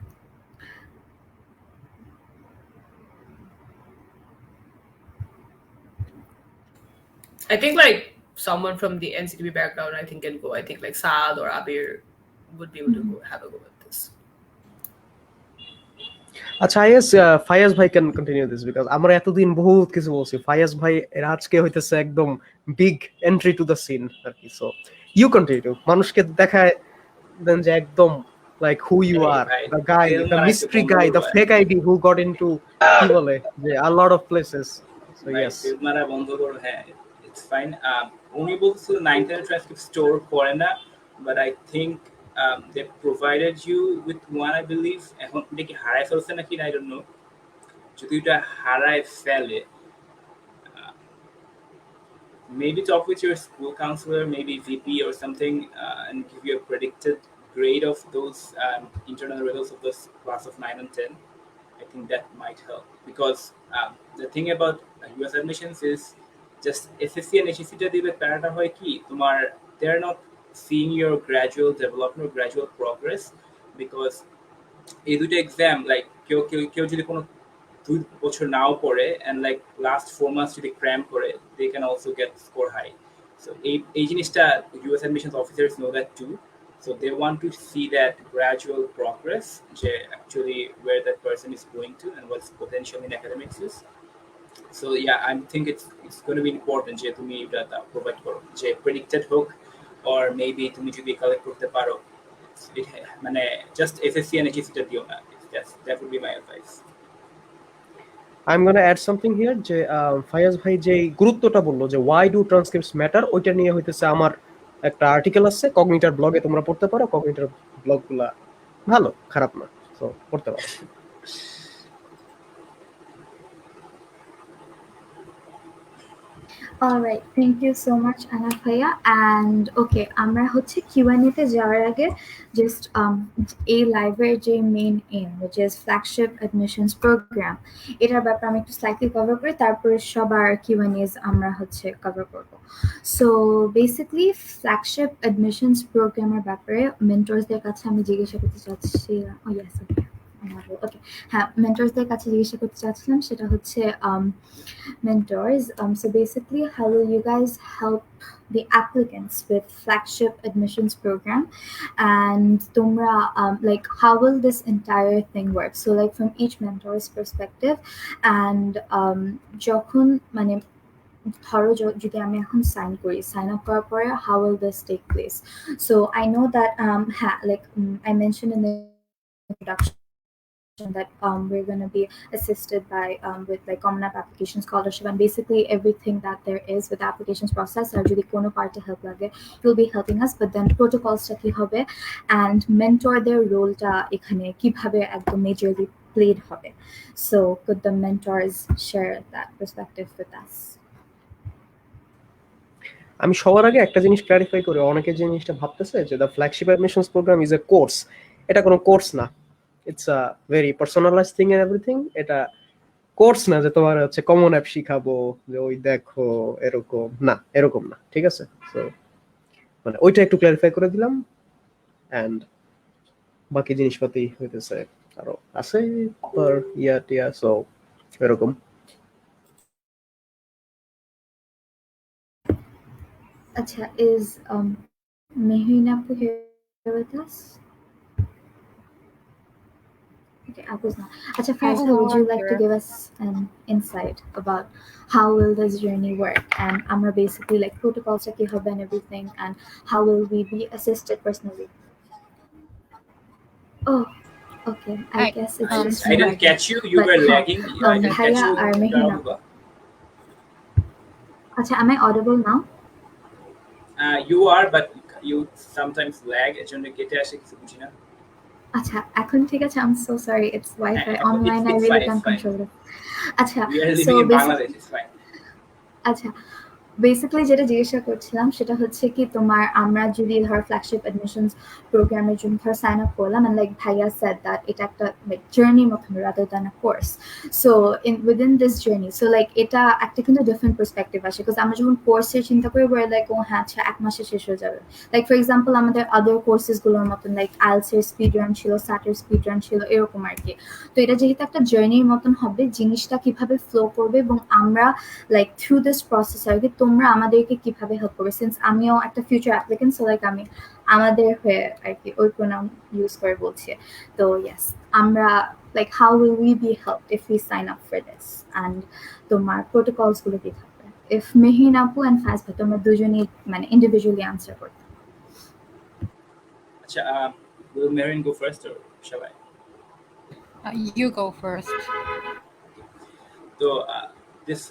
Speaker 3: I think like someone from the Nctb background, I think can go. I think like Saad or Abir would be able to go, have a go with this.
Speaker 2: আচ্ছা is Fayaz ভাই can continue this because আমরা এতদিন বহুত কিছু বলছি ফায়াজ ভাই এর আজকে হইতেছে একদম big entry to the scene আর কি সো ইউ কন্টিনিউ মানুষকে দেখায় দেন যে একদম like who you are, the guy, the mystery guy, the fake ID who got into কি বলে যে a lot of places. So yes,
Speaker 5: মারা বন্ধ করো হ্যাঁ it's fine. উনি বলছিল 9-10 transcript store করে না but I think they provided you with one I believe. এখন এটা কি হারায় ফেলছে নাকি I don't know. যদি এটা হারায় ফেলে maybe talk with your school counselor, maybe VP or something, and give you a predicted grade of those internal results of this class of 9 and 10. I think that might help because the thing about US admissions is just SSC and HSC টা দিলে প্যারাটা হয় কি তোমার they're not seeing your gradual development or gradual progress because এই দুটো exam like কেউ যদি কোনো 2 বছর নাও পড়ে and like last 4 months যদি cram করে they can also get score high. So এই জিনিসটা US admissions officers know that too. So they want to see that gradual progress, actually where that person is going to and what's potential in academics is. So yeah, I think it's going to be important যে তুমি এটা provide করো, যে predicted হোক or maybe তুমি যদি collect করতে পারো, মানে জাস্ট এসএসসি and HSC টা দিও না. That would be my advice.
Speaker 2: I'm going to add something here যে ফায়াজ ভাই যে গুরুত্বটা বললো যে why do transcripts matter, ওইটা নিয়ে হইতেছে আমার একটা আর্টিকেল আছে কগনিটার ব্লগে, তোমরা পড়তে পারো। কগনিটার ব্লগগুলা ভালো, খারাপ না, তো পড়তে পারো।
Speaker 1: Alright, thank you so much, Anna Bhaiya. And okay, আমরা হচ্ছে Q&A তে যাওয়ার আগে just a live যে main aim, which is flagship admissions program, এটার ব্যাপারে আমি একটু slightly cover করি, তারপরে সবার Q&As আমরা হচ্ছে cover করব। So basically flagship admissions program এর ব্যাপারে মেন্টরসদের কাছে আমি জিজ্ঞাসা করতে চাচ্ছি, oh yes, okay, হ্যাঁ, মেন্টরসদের কাছে জিজ্ঞাসা করতে চাচ্ছিলাম সেটা হচ্ছে mentors. So basically, how will you guys help the applicants with flagship admissions program, and tumra like how will this entire thing work? So like from each mentor's perspective, and যখন মানে ধরো যদি আমি এখন sign up করার পরে how will this take place? So I know that like I mentioned in the introduction that we're going to be assisted by with like common app application scholarship, and basically everything that there is with the applications process or jodi kono part help lage will be helping us, but then protocols ta ki hobe and mentor their role ta ekhane kibhabe ekdom majorly played hobe. So could the mentors share that perspective with us?
Speaker 2: আমি সবার আগে একটা জিনিস clarify করি, অনেকে যে জিনিসটা ভাবতেছে যে the flagship admissions program is a course. এটা কোনো কোর্স না, it's a very personalised thing and everything. এটা কোর্স না যে তোমার হচ্ছে কমন অ্যাপ শিখাবো যে ওই দেখো এরকম না, এরকম না, ঠিক আছে? সো মানে ওইটা একটু ক্লারিফাই করে দিলাম। এন্ড বাকি জিনিসপাতি হইতেছে আরো আছে পর টিয়া, সো এরকম।
Speaker 1: Acha, is Mehreen Apu here with us? Okay, Apu's not. Acha, Faiza, would you like to give us an insight about how will this journey work, and Amra basically like protocols that you have and everything, and how will we be assisted personally? Oh, okay. I guess it's just
Speaker 5: I didn't catch you. You
Speaker 1: but
Speaker 5: were lagging. I didn't catch
Speaker 1: Bhaiya
Speaker 5: you.
Speaker 1: or Mehreen Apu. Acha, am I audible now?
Speaker 5: You are, but you sometimes lag. এজন্য কেটে আসে কিছু বুঝি না।
Speaker 1: আচ্ছা, এখন ঠিক আছে? I'm so sorry. It's Wi-Fi online. I really can't control it. আচ্ছা,
Speaker 5: We are living in Bangladesh. It's fine.
Speaker 1: আচ্ছা, বেসিক্যালি যেটা জিজ্ঞাসা করছিলাম সেটা হচ্ছে কি তোমার আমরা যদি ধর ফ্ল্যাগশিপ অ্যাডমিশনস প্রোগ্রামের জন্য ধর সাইন আপ করলাম, and like Bhaiya said that এটা একটা like জার্নির মতন rather than a course. So within this journey, so like এটা একটা কিন্তু ডিফারেন্ট পার্সপেক্টিভ আসে, বিকজ আমরা যখন কোর্সের চিন্তা করি we're like ও হ্যাঁ আচ্ছা এক মাসে শেষ হয়ে যাবে। লাইক ফর এক্সাম্পল আমাদের আদার কোর্সেসগুলোর মতন লাইক আইএলটিএস এর স্পিড রান ছিল, স্যাটের স্পিড রান ছিল, এরকম আর কি। তো এটা যেহেতু একটা জার্নির মতন হবে, জিনিসটা কিভাবে ফ্লো করবে এবং আমরা লাইক থ্রু দিস প্রসেস আর কি তোমরা আমাদেরকে কিভাবে হেল্প করবে, সিন্স আমিও একটা ফিউচার অ্যাপ্লিকেন্ট, সো লাইক আমি আমাদের হয়ে আর কি ওই প্রোনাউন ইউজ করে বলছি। তো ইয়েস, আমরা like how will we be helped if we sign up for this, and তোমার প্রোটোকলস গুলো কি থাকবে? ইফ মেহিন আপু অ্যান্ড ফাজ ভাই তোমরা দুজনেই মানে ইন্ডিভিজুয়ালি আনসার করতে।
Speaker 5: আচ্ছা, will Merin go first or shall I?
Speaker 4: You go first.
Speaker 5: So this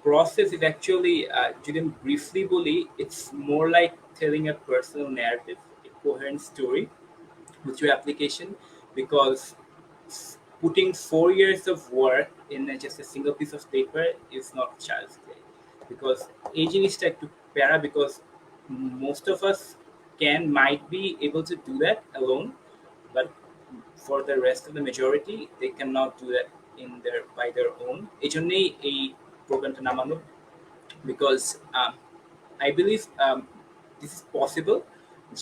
Speaker 5: process is actually, didn't briefly bully, it's more like telling a personal narrative, a coherent story with your application, because putting 4 years of work in just a single piece of paper is not child's play. Because aging is like to para, because most of us might be able to do that alone, but for the rest of the majority they cannot do that by their own. এই জন্যই এই প্রোগ্রামটা নামানো, because I believe this is possible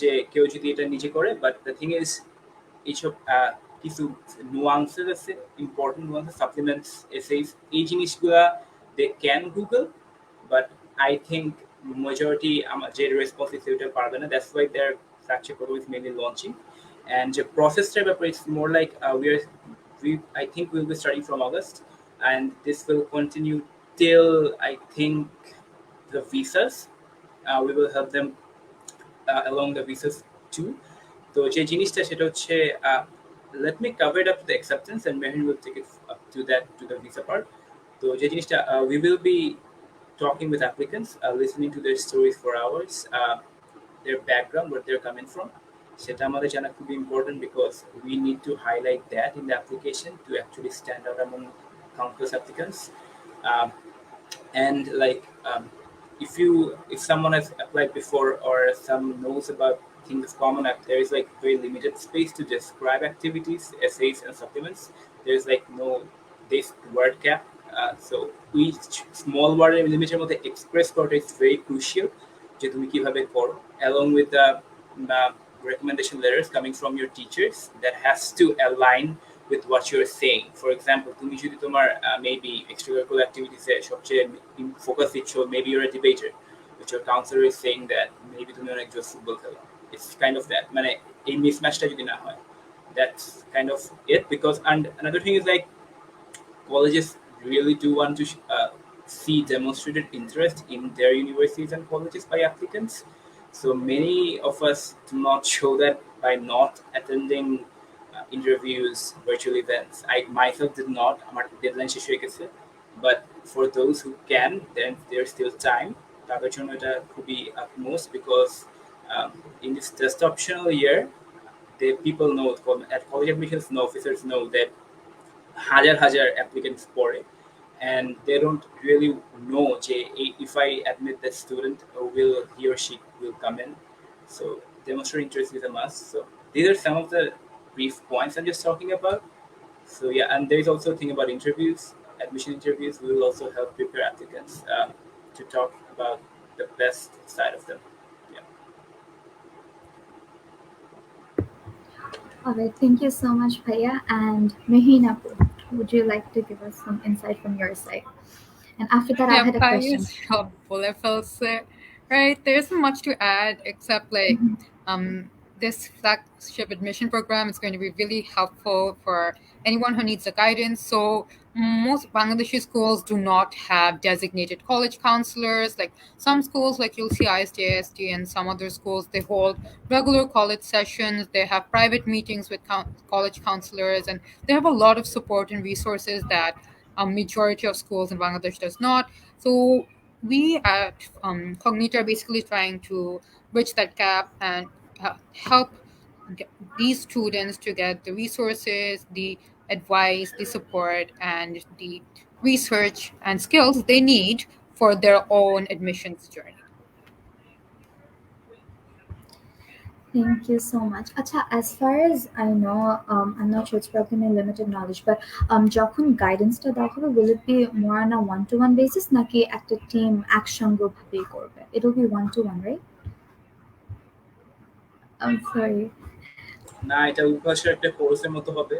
Speaker 5: যে কেউ যদি এটা নিজে করে, but the thing is এইসব কিছু নুয়ান্সেস আছে, ইম্পর্টেন্ট নুয়ান্সেস, সাপ্লিমেন্টস, এসেইস, এই জিনিসগুলা they can Google, but I think majority আমার যে রেসপন্স দিচ্ছে ওটা পারবে না। That's why they are fracture করবো is mainly launching, and the process step it's more like we I think we'll be starting from August, and this will continue till I think the visas. We will help them along the visas too. তো যে জিনিসটা সেটা হচ্ছে let me cover it up to the acceptance and Mehin will take it up to that to the visa part. তো যে জিনিসটা we will be talking with applicants, listening to their stories for hours, their background, where they're coming from. সেটা আমাদের জানা খুবই important because we need to highlight that in the application to actually stand out among countless applicants. Um, and like if someone has applied before or some knows about things common app, there is like very limited space to describe activities, essays and supplements. There's like no this word cap, so each small word and limited মধ্যে express করাটা is very crucial যে তুমি কিভাবে করো, along with the recommendation letters coming from your teachers that has to align with what you're saying. For example, তুমি যদি তোমার maybe extracurricular activities এ সবচেয়ে focus দিচ্ছ, maybe you're a debater, but your counselor is saying that maybe তুমি অনেক জোর football খেলো. It's kind of that. মানে এই mismatchটা যদি না হয়, that's kind of it. Because and another thing is like colleges really do want to see demonstrated interest in their universities and colleges by applicants. So many of us do not show that by not attending interviews, virtual events. I myself did not. আমার deadline শেষ হয়ে গেছে. But for those who can, then there's still time. তাদের জন্য এটা খুবই utmost because in this test optional year, the people know at college admissions, no officers know that হাজার applicants পড়ে, and they don't really know if I admit that student, will he or she will come in. So demonstrate interest is a must. So these are some of the brief points I'm just talking about. So yeah, and there is also a thing about interviews, admission interviews. We will also help prepare applicants to talk about the best side of them. Yeah.
Speaker 1: All right, thank you so much, Paya. And Mahina, would you like to give us some insight from your side? And after that, I had a question.
Speaker 4: Bullet fills it. Right, there isn't much to add except like this flagship admission program is going to be really helpful for anyone who needs the guidance. So most Bangladeshi schools do not have designated college counselors. Like some schools, like you'll see ISD, ASD, and some other schools, they hold regular college sessions. They have private meetings with college counselors, and they have a lot of support and resources that a majority of schools in Bangladesh does not. So we at Cognita are basically trying to bridge that gap and help these students to get the resources, the advice, the support, and the research and skills they need for their own admissions journey.
Speaker 1: Thank you so much. Acha, as far as I know, I'm not sure, it's probably my limited knowledge, but যখন guidance-টা দেওয়া হবে, will it be more on a one-to-one basis নাকি একটা team একসঙ্গেভাবেই করবে? It'll be one-to-one, right? I'm sorry.
Speaker 5: না, এটা উল্কাশের একটা কোর্সের মতো হবে,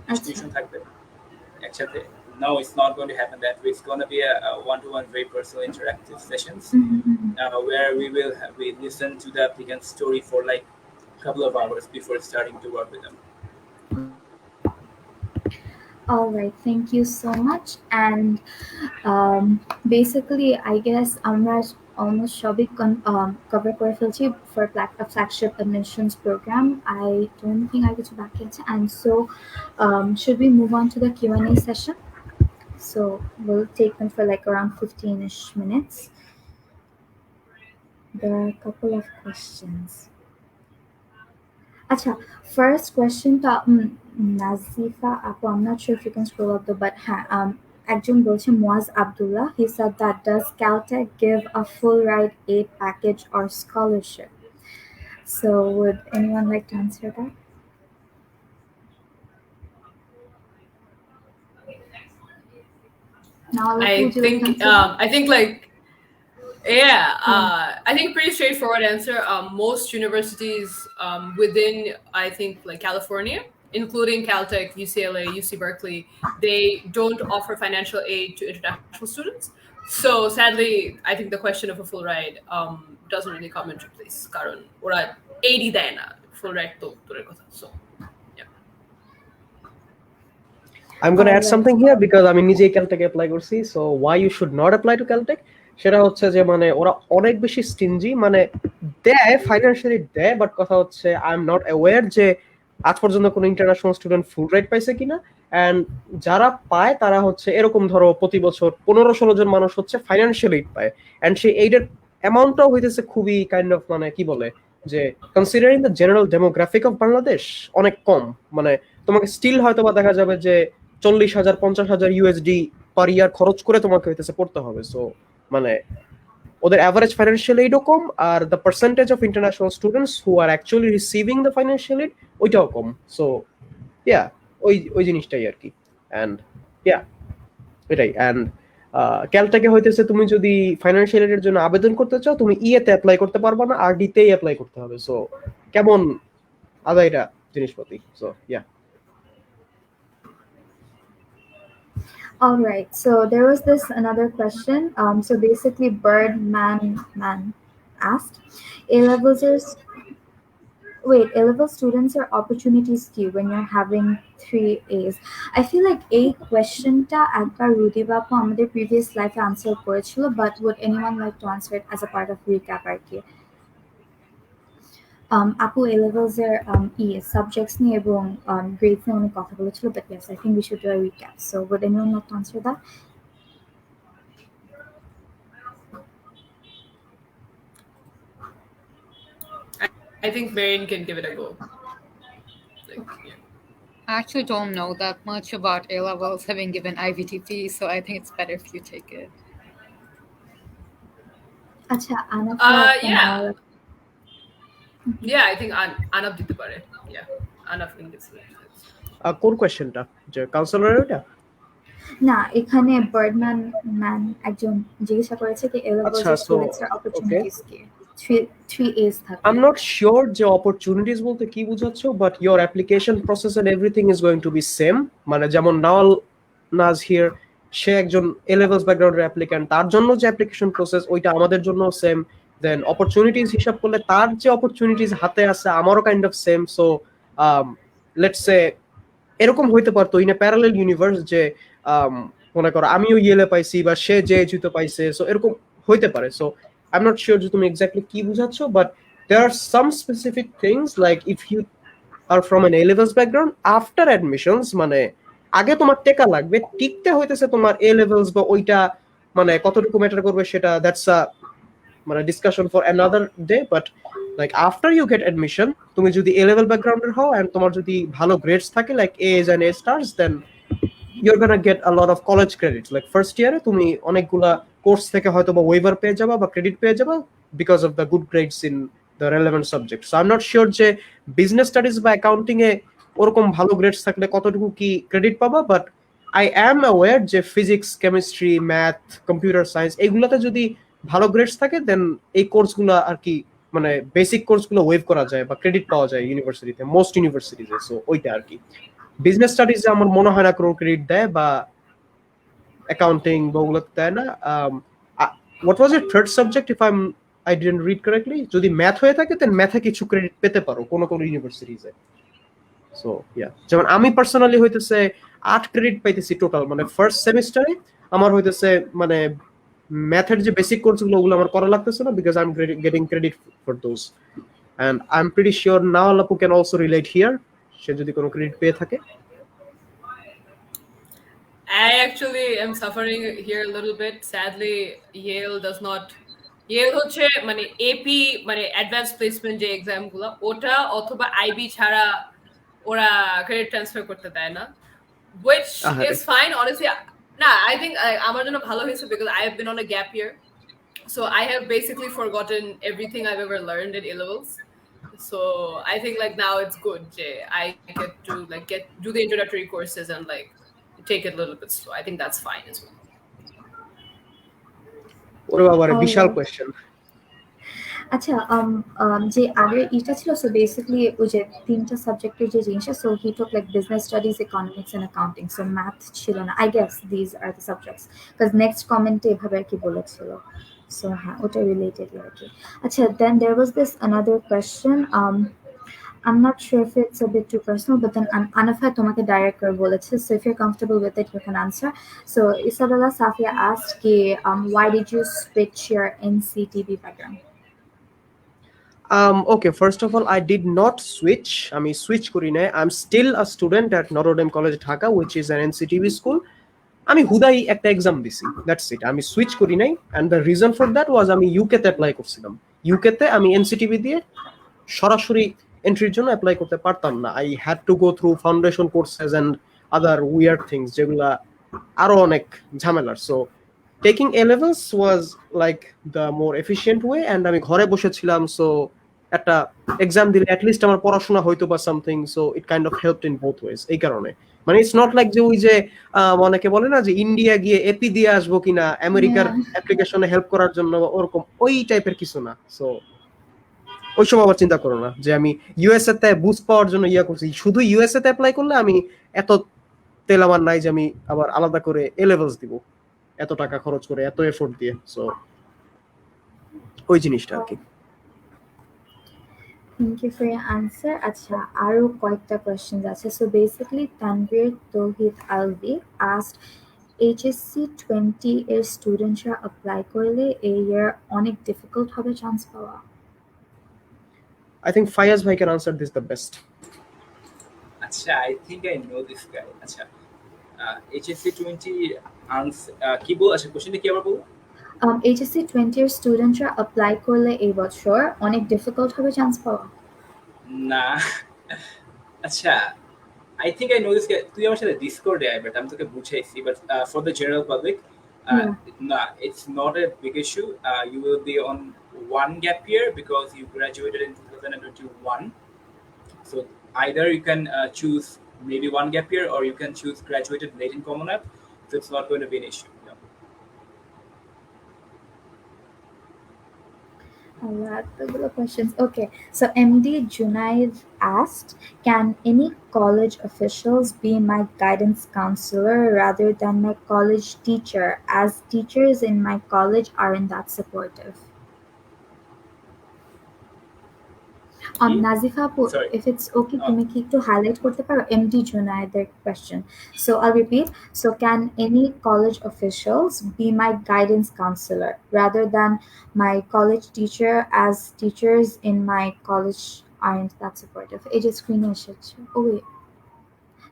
Speaker 5: ডিস্ট্রিবিউশন থাকবে একসাথে. No, it's not going to happen that way. It's going to be a one-to-one, very personal, interactive sessions where we listen to the applicant's story for like a couple of hours before starting to work with them.
Speaker 1: All right, thank you so much. And basically, I guess আমরা almost সবই cover করে ফেলছি for a flagship admissions program. I don't think I কিছু বাকি আছে. And so, should we move on to the Q&A session? So we'll take them for like around 15-ish minutes. There are a couple of questions. Acha, first question to Nazifa Apu. I'm not sure if you can scroll up but একজন বলছে Muaz Abdullah. He said that does Caltech give a full ride aid package or scholarship? So would anyone like to answer that? Now
Speaker 3: I think like I think pretty straightforward answer. Most universities within I think like California, including Caltech, UCLA, UC Berkeley, they don't offer financial aid to international students. So sadly, I think the question of a full ride doesn't really come into place. কারণ ওরা 80 দেয় না, ফুল right তো দূরের কথা। So
Speaker 2: I'm going to add
Speaker 1: Alright.
Speaker 2: something here because আমি নিজেই ক্যালটেকে apply করছি, so why you should not apply to Caltech সেটা হচ্ছে যে মানে ওরা অনেক বেশি স্টিনজি, মানে দেয় ফাইন্যান্সিয়ালি দেয়, বাট কথা হচ্ছে আই এম নট অ্যাওয়্যার যে আজ পর্যন্ত কোনো ইন্টারন্যাশনাল স্টুডেন্ট ফুল রাইট পাইছে কিনা। অ্যান্ড যারা পায় তারা হচ্ছে এরকম ধরো প্রতি বছর 15-16 জন মানুষ হচ্ছে ফাইন্যান্সিয়াল এইড পায়, অ্যান্ড সেই এইডের অ্যামাউন্টটাও হইতেছে খুবই কাইন্ড অফ মানে কি বলে যে considering the general demographic of Bangladesh অনেক কম। মানে তোমাকে স্টিল হয়তো বা দেখা যাবে যে 40,000 50,000 ইউএসডি পার ইয়ার খরচ করে তোমাকে হইতেছে পড়তে হবে। সো মানে ওদের অ্যাভারেজ ফাইন্যান্সিয়াল এইডও কম, আর the percentage of international students who are actually receiving the financial aid ওইটাও কম। সো ইয়া ওই জিনিসটাই আর কি। অ্যান্ড ইয়া এটাই। অ্যান্ড ক্যালটাকে হইতেছে তুমি যদি ফাইন্যান্সিয়াল এইডের জন্য আবেদন করতে চাও তুমি ইএতে অ্যাপ্লাই করতে পারবা না, আরডিতেই অ্যাপ্লাই করতে হবে। সো কেমন আদায়টা জিনিসপাতি। So yeah.
Speaker 1: All right. So there was this another question. So basically, Man asked, A levels are A level students are opportunities skew when you're having 3 A's. I feel like a question ta ekbar Rudy Bapu amader previous life answer করেছিল, but would anyone like to answer it as a part of recap আর কি? আপু A levels এর subjects নিয়ে এবং grades নিয়ে অনেক কথা বলেছিল, but yes, I think we should do a recap. So would anyone like to answer that?
Speaker 3: I think Marion can give it a go.
Speaker 4: I actually don't know that much about A levels, having given IVTP, so I think it's better if you take it.
Speaker 1: আচ্ছা,
Speaker 3: Yeah, I think Anab দিতে পারে। Yeah, Anab can give it.
Speaker 2: কোন কোশ্চেনটা যে councillor ওটা?
Speaker 1: না, এখানে Birdman একজন জিজ্ঞাসা করেছে যে A levels students are opportunities কি 3 A's থাকে।
Speaker 2: I'm not sure যে opportunities বলতে কি বুঝাচ্ছো, but your application process and everything is going to be same. মানে যেমন নাওয়াল নাজ হিয়ার, সে একজন A levels ব্যাকগ্রাউন্ডের অ্যাপ্লিক্যান্ট, তার জন্য যে অ্যাপ্লিকেশন প্রসেস ওইটা আমাদের জন্য সেম। দেন অপরচুনিটিস হিসাব করলে তার যে অপরচুনিটিস হাতে আছে আমারও kind of same. So let's সে এরকম হইতে পারতো ইন এ প্যারালেল ইউনিভার্স যে মনে করো আমিও ইয়েলে পাইছি বা সে যে জুতো পাইছে, সো এরকম হইতে পারে। সো I'm not sure যে তুমি এক্স্যাক্টলি কি বুঝাচ্ছো, but there are some specific things like if you are from an A levels background after admissions, মানে আগে তোমার টেকা লাগবে, টিকতে হইতেছে তোমার A levels বা ওইটা মানে কতটুকু ম্যাটার করবে সেটা that's a মানে discussion for another day. But like after you get admission, তুমি যদি A level backgrounder হও and তোমার যদি ভালো গ্রেডস থাকে like A's and A stars, then you're gonna get a lot of college credits. Like first year তুমি অনেকগুলা course থেকে হয়তো বা ওয়েভার পেয়ে যাবা বা ক্রেডিট পেয়ে যাবা because of the good grades in the relevant subject. So I'm not sure যে বিজনেস স্টাডিজ বা অ্যাকাউন্টিং এ ওরকম ভালো গ্রেডস থাকলে কতটুকু কি ক্রেডিট পাবা, বাট I am aware যে physics, chemistry, math, computer science এগুলোতে যদি ভালো গ্রেডস থাকে দেন এই কোর্সগুলো আর কি মানে বেসিক কোর্সগুলো ওয়েভ করা যায় বা ক্রেডিট পাওয়া যায় ইউনিভার্সিটিতে, মোস্ট ইউনিভার্সিটিতে। সো ওইটা আর কি। বিজনেস স্টাডিজে আমার মনে হয় না কোনো ক্রেডিট দেয় বা অ্যাকাউন্টিং বা ওগুলোতে দেয় না। What was it third subject if I didn't read correctly? যদি ম্যাথ হয়ে থাকে দেন ম্যাথে কিছু ক্রেডিট পেতে পারো কোনো কোনো ইউনিভার্সিটিতে। সো ইয়া, যেমন আমি পার্সোনালি হইতেছে 8 ক্রেডিট পাইতেছি টোটাল, মানে ফার্স্ট সেমিস্টারে আমার হইতেছে মানে ম্যাথের যে বেসিক কোর্সগুলো ওগুলো আমার করা লাগতেছে না because I am getting credit for those. And I am pretty sure Nawal আপু ক্যান অলসো রিলেট হিয়ার, সে যদি কোনো ক্রেডিট পেয়ে থাকে।
Speaker 3: I actually am suffering here a little bit. Sadly, Yale হচ্ছে মানে এপি মানে অ্যাডভান্স প্লেসমেন্ট যে exam গুলো ওটা অথবা আইবি ছাড়া ওরা ক্রেডিট ট্রান্সফার করতে দেয় না, which is fine honestly. Nah, I think আমার জন্য ভালো হয়েছে because I have been on a gap year, so I have basically forgotten everything I've ever learned in A levels. So I think like now it's good that I get to like do the introductory courses and like take it a little bit slow. I think that's fine as well.
Speaker 2: ওরে বাবা রে, বিশাল question.
Speaker 1: আচ্ছা, যে আগের এটা ছিল, so basically ওই যে তিনটা সাবজেক্টের যে জিনিসটা, so he took like business studies, economics and accounting, so math ছিল না। I guess these are the subjects, because next কমেন্টে এভাবে আর কি বলেছিল। So হ্যাঁ ওটা রিলেটেড আর কি আচ্ছা then there was this another question I'm not sure if it's a bit too personal, but then Anafa tomake direct kore boleche. So if you're comfortable with it, you can answer. So Isabella Safia asked, ki, why did you switch your NCTB background?
Speaker 2: Okay, first of all, I did not switch. Switch করি নাই. I'm still a student at Notre Dame College Dhaka, which is an NCTB school. আমি হুদাই একটা exam দিছি, that's it. আমি switch করি নাই, and the reason for that was আমি ইউকেতে অ্যাপ্লাই করছিলাম। ইউকেতে আমি এনসিটিভি দিয়ে সরাসরি এন্ট্রির জন্য অ্যাপ্লাই করতে পারতাম না। I had to go through foundation courses and other weird things, যেগুলা আরো অনেক ঝামেলার। So taking a levels was like the more efficient way, and আমি ঘরে বসেছিলাম। সো একটা এক্সাম দিলে অ্যাটলিস্ট আমার পড়াশোনা হয়তো বা something. So it kind of helped in both wedge. এই কারণে মানে ইটস নট লাইক যে ওই যে অনেকে বলে না যে ইন্ডিয়া গিয়ে এপি দিয়ে আসবো কিনা আমেরিকার
Speaker 1: Yeah.
Speaker 2: অ্যাপ্লিকেশনে হেল্প করার জন্য, ওরকম ওই টাইপের কিছু না। সো ওই সময় আবার চিন্তা করো না যে আমি ইউএসএ তে বুস্ট পাওয়ার জন্য ইয়া করছি। শুধু ইউএসএ তে অ্যাপ্লাই করলে আমি এত তেল আমার নাই যে আমি আবার আলাদা করে এ লেভেলস দিব এত টাকা খরচ করে, এত এফোর্ট দিয়ে। সো ওই জিনিসটা আর কি।
Speaker 1: Thank you for your answer. Acha, aro koyekta questions ache. So basically, Tanvir Tohid Alvi asked, HSC 20 এর স্টুডেন্টরা অ্যাপ্লাই করলে এই ইয়ার অনেক ডিফিকাল্ট হবে চান্স পাওয়া?
Speaker 2: I think Fayaz bhai can answer this the best.
Speaker 5: Acha, I think I know this guy. Acha, HSC 20 কি বল? আচ্ছা, কোশ্চেনটা কি আবার বলো?
Speaker 1: HSC 20 এর স্টুডেন্টরা অ্যাপ্লাই করলে এই বছর অনেক ডিফিকাল্ট হবে চান্স পাওয়া?
Speaker 5: না। আচ্ছা, I think I know this guy. তুই আমার সাথে ডিসকর্ডে আয়, বাট আমি তোকে বুঝাইছি। But for the general public, nah, it's not a big issue. You will be on one gap year because you graduated in 2021. So either you can choose maybe one gap year, or you can choose graduated late in Common App. So it's not going to be an issue. Yeah.
Speaker 1: Couple of questions. Okay, so MD Junaid asked, can any college officials be my guidance counselor rather than my college teacher, as teachers in my college aren't that supportive? Nazifa,
Speaker 5: Sorry.
Speaker 1: if it's okay, তুমি কি একটু highlight করতে পারো MD Junaid's question? So I'll repeat. So can any college officials be my guidance counselor rather than my college teacher, as teachers in my college aren't that supportive? এই যে screen এ এসেছে। Oh wait.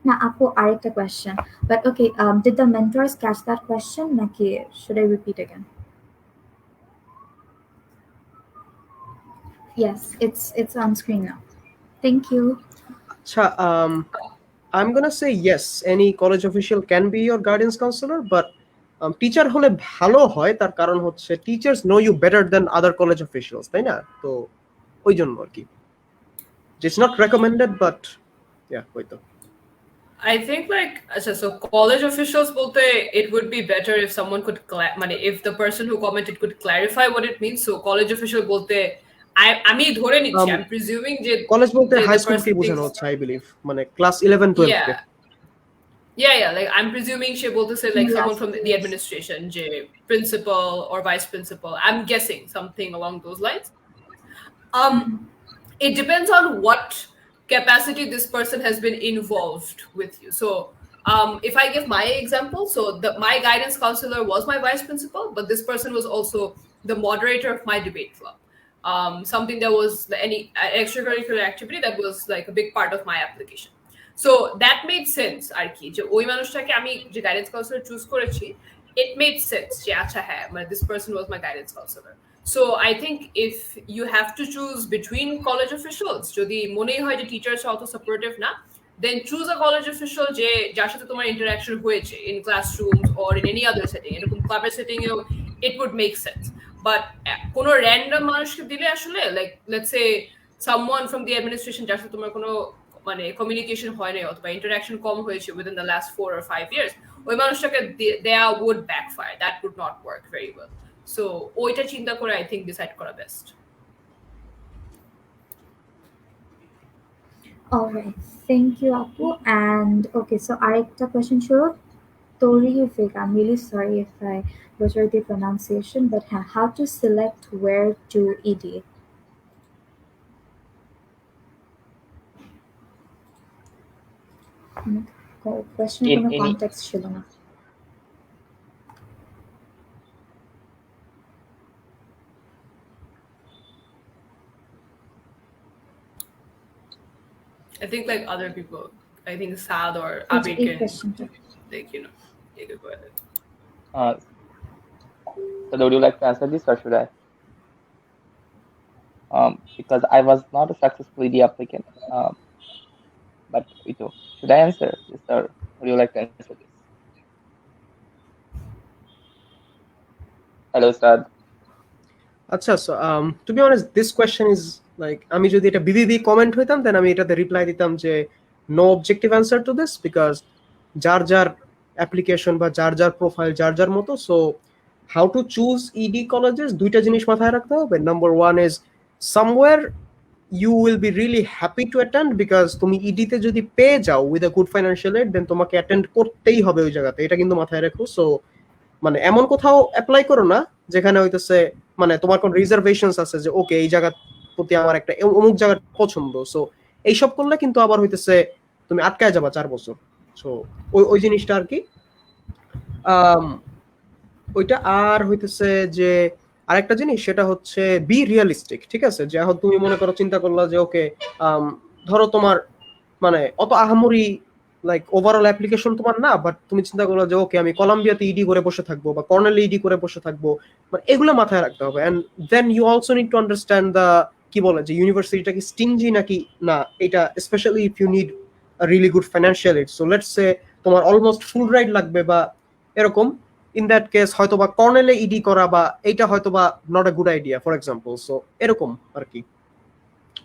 Speaker 1: না আপু আরেকটা question. But okay, did the mentors catch that question? নাকি should I repeat again? Yes, it's on screen now. Thank you.
Speaker 2: Acha, I'm gonna say yes, any college official can be your guidance counselor, but teacher হলে ভালো হয়। তার কারণ হচ্ছে teachers know you better than other college officials, তাই না? তো ওই জন্য আর কি, it's not recommended, but yeah হয়তো।
Speaker 3: I think like so college officials bolte it would be better if someone could if the person who commented could clarify what it means. So college official bolte আমি ধরে নিচ্ছি, I'm presuming যে
Speaker 2: college বলতে
Speaker 3: the
Speaker 2: high school
Speaker 3: person
Speaker 2: কি বোঝানো
Speaker 3: thinks-
Speaker 2: হচ্ছে, I believe মানে class 11 12 K.
Speaker 3: Yeah, like I'm presuming she bolte say like
Speaker 1: Yes,
Speaker 3: someone from the
Speaker 1: yes.
Speaker 3: administration, je principal or vice principal. I'm guessing something along those lines. It depends on what capacity this person has been involved with you. So if I give my example, so my guidance counselor was my vice principal, but this person was also the moderator of my debate club. Something that was any extracurricular activity that was like a big part of my application. So that made sense আর কি, যে ওই মানুষটাকে আমি যে guidance councillor choose করেছি, it made sense যে আচ্ছা হ্যাঁ মানে this person was my guidance counselor. So I think if you have to choose between college officials, যদি মনেই হয় যে teachers are also supportive না, then choose a college official যে যার সাথে তোমার interaction হয়েছে in classrooms or in any other setting. এরকম ক্লাবের setting এও it would make sense. But কোনো random মানুষকে দিলে আসলে like let's say someone from the administration যার সাথে তোমার কোনো মানে কমিউনিকেশন হয় না অথবা ইন্টারাকশন কম হয়েছে within the last 4 or 5 years, ওই মানুষটাকে দেয়া would backfire. That would not work very well. So ওইটা চিন্তা করে I think decide করা best.
Speaker 1: All right, thank you, Apu. And okay, so আরেকটা question ছিল Torivik. I'm really sorry if I butchered the pronunciation, but how to select where to ED? Question
Speaker 6: In
Speaker 1: কোনো
Speaker 6: any
Speaker 1: context ছিল না।
Speaker 3: I think like other people, I think Sad or Abid
Speaker 1: এই
Speaker 3: can
Speaker 1: questionটা
Speaker 3: like take a go ahead.
Speaker 6: uh, so would you like to answer this or should I? Because I was not a successful ED applicant. But should I answer this or would you like to answer this? Hello, Sad.
Speaker 2: আচ্ছা, so to be honest this question is like, আমি যদি এটা BBB comment হইতাম দেন আমি এটাতে reply দিতাম যে no objective answer to this, because যার যার অ্যাপ্লিকেশন বা যার যার প্রোফাইল যার যার মতো। So how to choose ED colleges, দুইটা জিনিস মাথায় রাখতে হবে। Number one is somewhere you will be really happy to attend, because তুমি ইডিতে যদি পেয়ে যাও with a good financial aid, then তোমাকে অ্যাটেন্ড করতেই হবে ওই জায়গাতে, এটা কিন্তু মাথায় রাখো। সো মানে এমন কোথাও অ্যাপ্লাই করো না যেখানে হইতেছে মানে তোমার কোন রিজার্ভেশনস আছে যে ওকে এই জায়গার প্রতি আমার একটা অমুক জায়গার পছন্দ। সো এইসব করলে কিন্তু আবার হইতেছে তুমি আটকায় যাবা 4 বছর। সো ওই জিনিসটা আর কি ওইটা। আর হইতেছে যে আরেকটা জিনিস, সেটা হচ্ছে বি রিয়েলিস্টিক। ঠিক আছে, যে এখন তুমি মনে করো চিন্তা করলা যে ওকে ধরো তোমার মানে অত আহামরি লাইক ওভারঅল অ্যাপ্লিকেশন তোমার না, বাট তুমি চিন্তা করলো যে ওকে আমি কলাম্বিয়াতে ইডি করে বসে থাকবো বা কর্নেলে ইডি করে বসে থাকবো, মানে এগুলো মাথায় রাখতে হবে। And then you also need to understand the কি বলে যে ইউনিভার্সিটিটা কি স্টিংজি নাকি না, এটা specially if you need a really good financial aid. So let's say তোমার অলমোস্ট ফুল রাইড লাগবে বা এরকম, ইন দ্যাট কেস হয়তো বা কর্নেলে ইডি করা বা এইটা হয়তো বা not a good idea for example. So এরকম আর কি।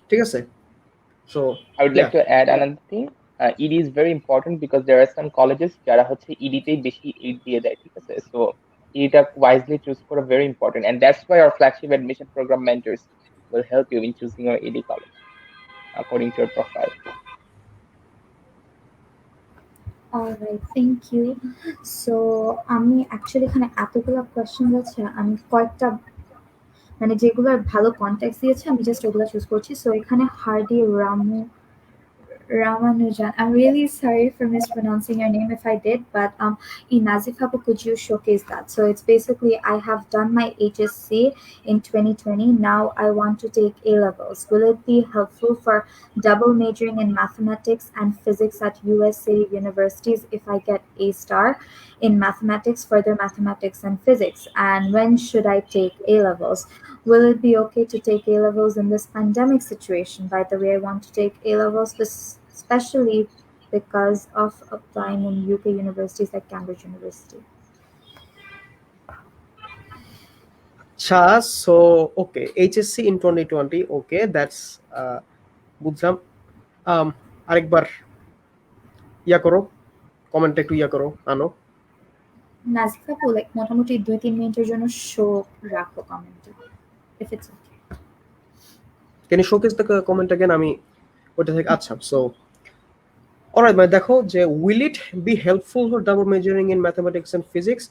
Speaker 2: ঠিক আছে, so
Speaker 6: I would like to add another thing. ED is very important because there are some colleges যারা হচ্ছে ED তেই বেশি aid দিয়ে দেয়, ঠিক আছে? So ED টা wisely choose করা very important, and that's why our flagship admission program mentors will help you in choosing your ED college according to your profile.
Speaker 1: Alright, thank you. So আমি actually এখানে এতগুলো question আছে, আমি কয়েকটা মানে যেগুলোর ভালো কন্টেক্সট দিয়েছে আমি জাস্ট ওগুলো চুজ করছি। সো এখানে hardy Ramanujan. I'm really sorry for mispronouncing your name if I did, but Inazifabu, could you showcase that? So it's basically I have done my HSC in 2020. Now I want to take A levels. Will it be helpful for double majoring in mathematics and physics at USA universities if I get A star in mathematics, further mathematics and physics? And when should I take A levels? Will it be okay to take A levels in this pandemic situation? By the way, I want to take A levels, especially because of applying in UK universities like Cambridge University.
Speaker 2: আচ্ছা, so okay HSC in 2020, okay that's বুঝলাম। আরেকবার ইয়া করো, comment একটু ইয়া করো আনো।
Speaker 1: নাজিফাপু, like মোটামুটি 2-3 মিনিটের জন্য শো রাখো কমেন্টে, if it's okay.
Speaker 2: Can you showcase the comment again? আমি ওটা থেকে আচ্ছা। সো অলরাইট, মানে দেখো যে will it be helpful for double majoring in mathematics and physics?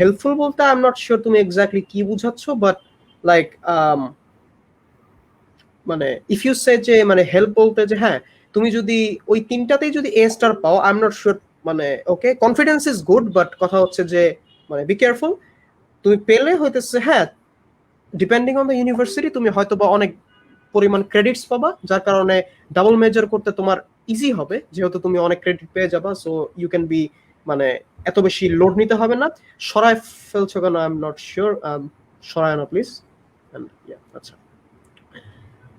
Speaker 2: Helpful বলতে আই এম নট শিওর তুমি এক্স্যাক্টলি কি বুঝাচ্ছ, বাট লাইক মানে ইফ ইউ সে যে মানে হেল্প বলতে যে হ্যাঁ তুমি যদি ওই তিনটাতেই যদি এ স্টার পাও, আই এম নট শিওর মানে ওকে কনফিডেন্স ইজ গুড, বাট কথা হচ্ছে যে মানে বি কেয়ারফুল। তুমি পেলে হইতেছে হ্যাঁ ডিপেন্ডিং অন দ্য ইউনিভার্সিটি তুমি হয়তো বা অনেক পরিমাণ ক্রেডিটস পাবা, যার কারণে ডাবল মেজর করতে তোমার ইজি হবে, যেহেতু তুমি অনেক ক্রেডিট পেয়ে যাবা। সো ইউ ক্যান বি মানে এত বেশি লোড নিতে হবে না। সরায় ফেলছো কেন আই এম নট শিওর, সরায় না প্লিজ। আচ্ছা,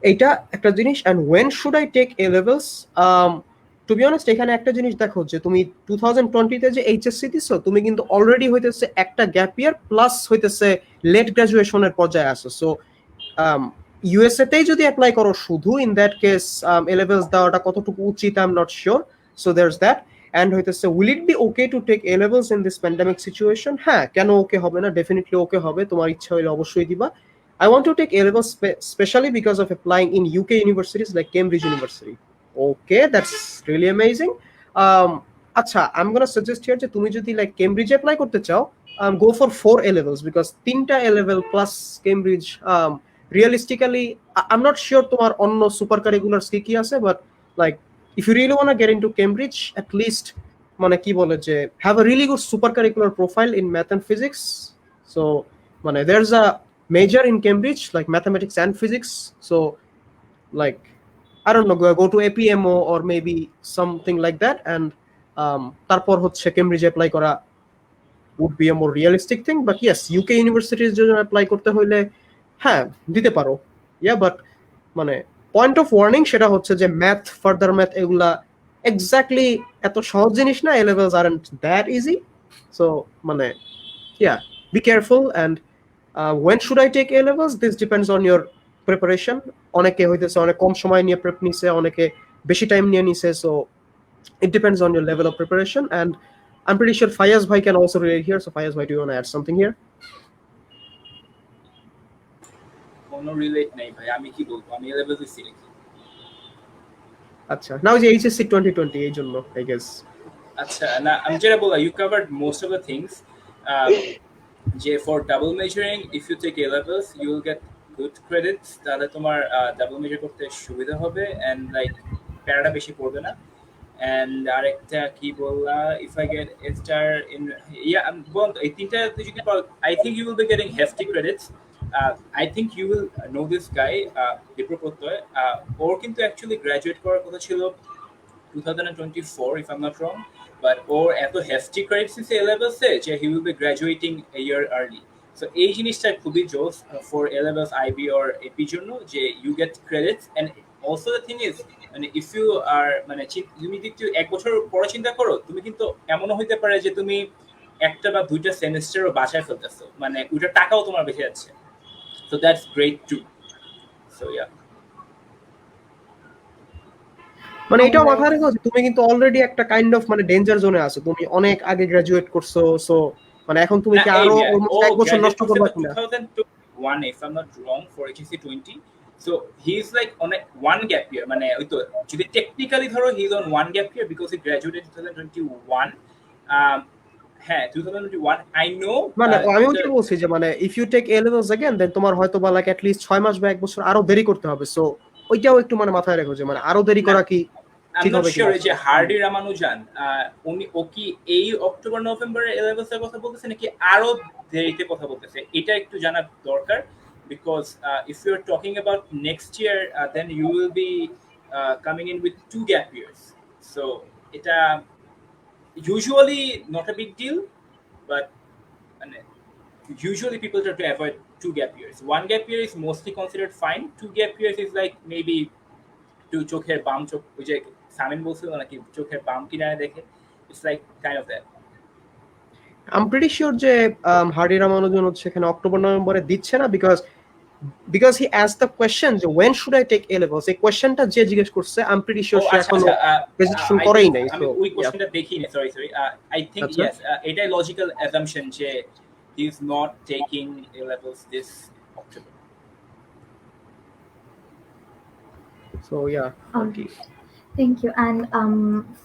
Speaker 2: এইটা একটা জিনিস। And when should I take A levels, to be honest এখানে একটা জিনিস দেখো যে তুমি 2020-তে যে এইচএসসি দিছো, তুমি কিন্তু অলরেডি হইতেছে একটা গ্যাপ ইয়ার প্লাস হইতেছে লেট গ্রাজুয়েশনের পর্যায়ে আসো। সো ইউএসএ তেই যদি অ্যাপ্লাই করো শুধু, in that case A levels দেওয়াটা কতটুকু উচিত I am not sure. So there's that. And হইতেছে will it be okay to take A levels in this pandemic situation? হ্যাঁ, কেন ওকে হবে না, ডেফিনেটলি ওকে হবে, তোমার ইচ্ছা হইলে অবশ্যই দিবা। I want to take A levels especially because of applying in UK universities like Cambridge University. Okay, that's really amazing. আচ্ছা, I am gonna suggest here যে তুমি যদি লাইক কেমব্রিজে অ্যাপ্লাই করতে চাও, go for 4 A levels because 3টা A level plus Cambridge realistically I'm not sure তোমার অন্য super curricular কি আছে, but like if you really want to get into Cambridge, at least মানে কি বলে যে have a really good super curricular profile in math and physics. So মানে there's a major in Cambridge like mathematics and physics, so like I don't know, go to APMO or maybe something like that, and তারপর হচ্ছে কেমব্রিজে apply করা would be a more realistic thing. But yes, UK ইউনিভার্সিটির জন্য apply করতে হইলে হ্যাঁ দিতে পারো, বাট মানে পয়েন্ট অফ ওয়ার্নিং সেটা হচ্ছে যে ম্যাথ, ফার্দার ম্যাথ এগুলা এক্স্যাক্টলি এত সহজ জিনিস না, এ levels aren't that easy. So মানে be careful, and when should I take A levels? This depends on your preparation. অনেকে হইতেছে অনেক কম সময় নিয়ে প্রেপ নিছে, অনেকে বেশি টাইম নিয়ে নিছে, so it depends on your level of preparation. And I'm pretty sure Fayaz bhai can also relate here. So Fayaz bhai, do you want to add something here?
Speaker 5: কোনো রিলেট নাই ভাই, আমি কি বলবো, আমি লেভেল দিছি নাকি?
Speaker 2: আচ্ছা, now যে HSC 2020 এই জন্য I guess.
Speaker 5: আচ্ছা না, আমি যেটা বললাম, you covered most of the things. যে for double measuring, if you take A levels, you will get good credits, তাহলে তোমার ডাবল মেজার করতে সুবিধা হবে, and like প্যারাটা বেশি পড়বে না। And আরেকটা কি বললা, if I get a star in, I'm বল এই তিনটা তুই কি বল, I think you will be getting hefty credits. I think you will know this guy, Dipro Protoy, ওর কিন্তু actually graduate করার কথা ছিল 2024 if I'm not wrong, but or এত hefty credits in A levels যে he will be graduating a year early. So এই জিনিসটা খুবই জোস for A levels, IB or AP জন্য, যে you get credits. And also the thing is, মানে if you are মানে তুমি যদি এক বছর পরে চিন্তা করো, তুমি কিন্তু এমনও হইতে পারে যে তুমি একটা বা দুইটা সেমিস্টারও বাসায় ফেলতেছো, মানে ওইটার টাকাও তোমার বেঁচে যাচ্ছে। So that's great too. So yeah.
Speaker 2: মানে এটাও মাথায় রেখো যে তুমি কিন্তু অলরেডি একটা কাইন্ড অফ মানে ডেঞ্জার জোনে আছো, তুমি অনেক আগে গ্রাজুয়েট করছো, সো মানে এখন তুমি কি আরো অলমোস্ট এক বছর নষ্ট করবা কিনা।
Speaker 5: 2001 if I'm not wrong for HSC 20, so he's like on a one gap year, মানে ওই তো যদি টেকনিক্যালি ধরো he's on one gap year because he graduated 2021. হ্যাঁ 2021 I know,
Speaker 2: মানে আমি ওইটা বলছি যে মানে if you take A levels again then তোমার হয়তো বা লাইক at least 6 মাস বা 1 বছর আরো দেরি করতে হবে, সো ওইটাও একটু মানে মাথায় রেখো যে মানে আরো দেরি করা কি ঠিক হবে কিনা।
Speaker 5: যে হার্ডি রামানুজান উনি ও কি এই অক্টোবর নভেম্বরে A levels এর কথা বলতেছে নাকি আরো দেরিতে কথা বলতেছে, এটা একটু জানা দরকার, because if you're talking about next year, then you will be coming in with 2 gap years. So এটা usually not a big deal, but usually people try to avoid 2 gap years. 1 gap year is mostly considered fine. 2 gap years is like maybe to চোখের বাম চোখ, ওই যে সামিন বলছিল নাকি চোখের বাম কিনারে দেখে, it's like kind of that.
Speaker 2: I'm pretty sure যে হার্ডি রামানুজন হচ্ছে এখানে অক্টোবর নভেম্বরে দিচ্ছে না, because he asked the question যে when should I take A levels, এই কোশ্চেনটা যে জিজ্ঞেস করছে I'm pretty sure সে এখনো রেজিস্ট্রেশন করেই নাই।
Speaker 5: আমি ওই কোশ্চেনটা দেখিনি, সরি I think yes, এটাই লজিক্যাল অ্যাসাম্পশন যে he is not taking A levels this October.
Speaker 2: So okay.
Speaker 1: Thank you. And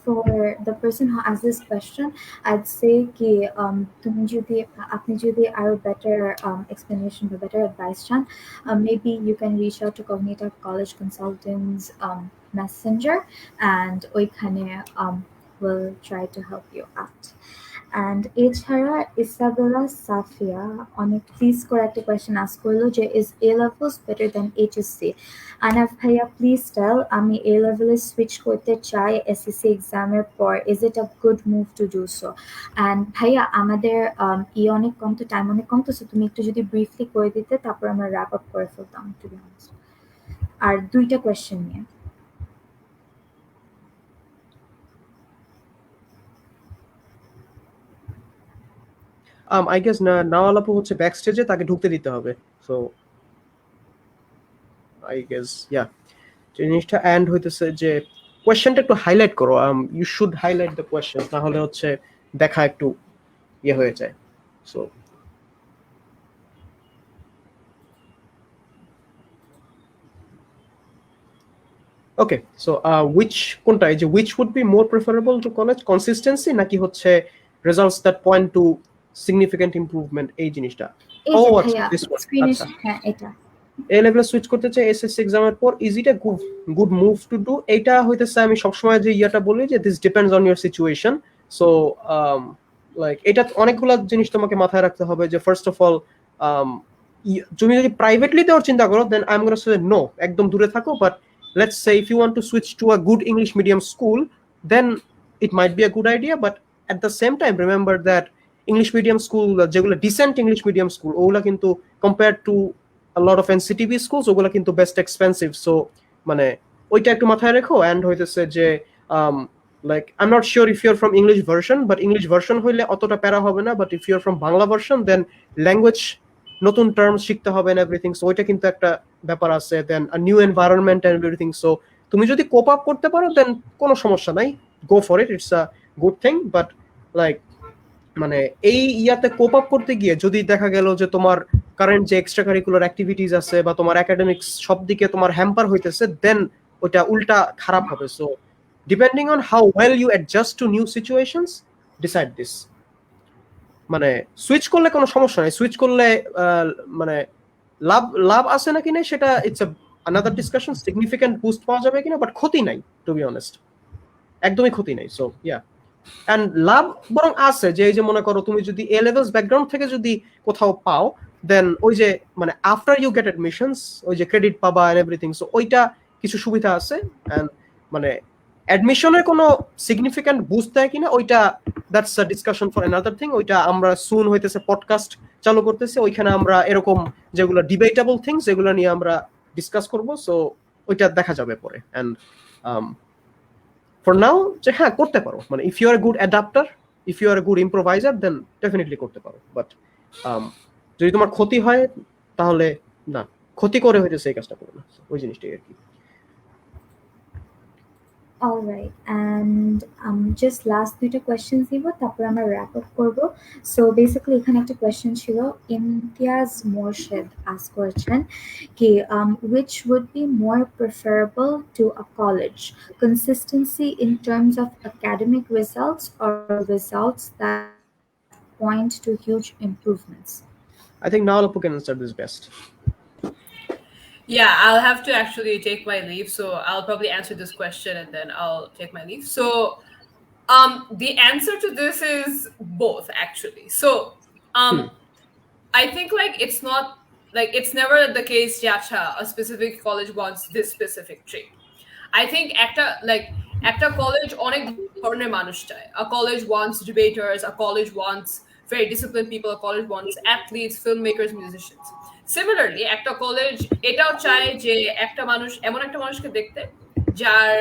Speaker 1: for the person who asked this question, I'd say कि তুমি যদি আপনি যদি আরো better explanation or better advice চান, maybe you can reach out to Cognita College Consulting's messenger, and ওইখানে will try to help you out. And এছাড়া Isabella Safia অনেক প্লিজ করে একটা কোয়েশ্চেন আস্ক করলো যে is A levels better than HSC? আনাফ ভাইয়া please tell, আমি A লেভেলে সুইচ করতে চাই এসএসসি এক্সামের পর, is it a good move to do so? And ভাইয়া আমাদের অনেক কম, তো টাইম অনেক কম, তো তুমি একটু যদি ব্রিফলি করে দিতে তারপর আমরা র্যাপ আপ করে ফেলতাম, টু বি অনেস্ট। আর দুইটা কোয়েশ্চেন নিয়ে।
Speaker 2: I guess নাওয়াল আপু হচ্ছে ব্যাক স্টেজে, তাকে ঢুকতে দিতে হবে, সো I guess জিনিসটা এন্ড হইতেছে যে কোয়েশ্চেনটা একটু হাইলাইট করো, you should highlight the question, তাহলে হচ্ছে দেখা একটু হয়ে যায়। সো ওকে, সো which কোনটা, এই যে which would be more preferable to college, consistency নাকি হচ্ছে results that point to significant improvement, এই জিনিসটা?
Speaker 1: এই
Speaker 2: ও
Speaker 1: যে
Speaker 2: আচ্ছা,
Speaker 1: ভাইয়া
Speaker 2: this one,
Speaker 1: স্ক্রিনে,
Speaker 2: আচ্ছা।
Speaker 1: হ্যাঁ এটা।
Speaker 2: এ লেভেলে সুইচ করতে চাই এসএসসি এক্সামের পর, is it a good move to do? এইটা হইতেছে আমি সবসময় যে ইয়াটা বলি যে this depends on your situation. So like এটা অনেকগুলো জিনিস তোমাকে মাথায় রাখতে হবে যে ফার্স্ট অফ অল তুমি যদি প্রাইভেটলি দেওয়ার চিন্তা করো then I am gonna say no, একদম দূরে থাকো। But let's say if you want to switch to a good English medium school then it might be a good idea, but at the same time remember that English medium school, যেগুলো decent English medium school, ওগুলা কিন্তু compared to a lot of Nctb schools ওগুলা কিন্তু best expensive. So মানে ওইটা একটু মাথায় রেখো। অ্যান্ড হইতেছে যে like I'm not sure if you're from English version, but English version হইলে অতটা প্যারা হবে না, but if you're from Bangla version then language নতুন টার্মস শিখতে হবে and everything, so ওইটা কিন্তু একটা ব্যাপার আছে। দেন a new environment and everything, so তুমি যদি কোপ আপ করতে পারো দেন কোনো সমস্যা নাই, go for it, it's a good thing. But like মানে এই ইয়াতে কোপ আপ করতে গিয়ে যদি দেখা গেল যে তোমার কারেন্ট যে এক্সট্রা কারিকুলার অ্যাক্টিভিটিস আছে বা তোমার একাডেমিক্স সব দিকে তোমার হ্যাম্পার হইতেছে, দেন ওটা উল্টা খারাপ হবে। So depending on how well you adjust to new situations, decide this. মানে সুইচ করলে কোনো সমস্যা নাই, সুইচ করলে মানে লাভ লাভ আছে নাকি নাই সেটা it's another discussion. Significant boost পাওয়া যাবে কিনা, বাট ক্ষতি নাই, টু বি অনেস্ট, একদমই ক্ষতি নাই। সো ইয়া, অ্যান্ড লাভ বরং আছে যে এই যে মনে করো তুমি যদি এ লেভেলস ব্যাকগ্রাউন্ড থেকে যদি কোথাও পাও দেন ওই যে মানে আফটার ইউ গেট অ্যাডমিশনস ওই যে ক্রেডিট পাবা এন্ড এভরিথিং, সো ওইটা কিছু সুবিধা আছে। অ্যান্ড মানে অ্যাডমিশনের কোনো সিগনিফিক্যান্ট বুস্ট দেয় কিনা ওইটা that's a discussion for another thing. ওইটা আমরা সুন হইতেছে পডকাস্ট চালু করতেছে, ওইখানে আমরা এরকম যেগুলো ডিবেটেবল থিংস যেগুলো নিয়ে আমরা ডিসকাস করব। সো ওইটা দেখা যাবে পরে। অ্যান্ড ফর নাও যে হ্যাঁ করতে পারো, মানে if you are good adapter, if you are good improviser then definitely করতে পারো। বাট যদি তোমার ক্ষতি হয় তাহলে না, ক্ষতি করে হইতেছে এই কাজটা করো না, ওই জিনিসটাই আর কি।
Speaker 1: All right, and just last দুইটা questions দিব, তারপর আমরা wrap up করব। So basically এখানে একটা question ছিল, ইমতিয়াজ মোরশেদ ask করেছেন কি which would be more preferable to a college, consistency in terms of academic results or results that point to huge improvements?
Speaker 2: I think Nawalapu can answer this best.
Speaker 3: Yeah, I'll have to actually take my leave, so I'll probably answer this question and then I'll take my leave. So, the answer to this is both, actually. So, I think like it's not like it's never the case. Yacha, a specific college wants this specific trait. I think একটা college অনেক ধরনের মানুষ চায়. A college wants debaters. A college wants very disciplined people. A college wants athletes, filmmakers, musicians. Similarly, একটা college এটাও চায় যে একটা মানুষ এমন একটা মানুষকে দেখতে যার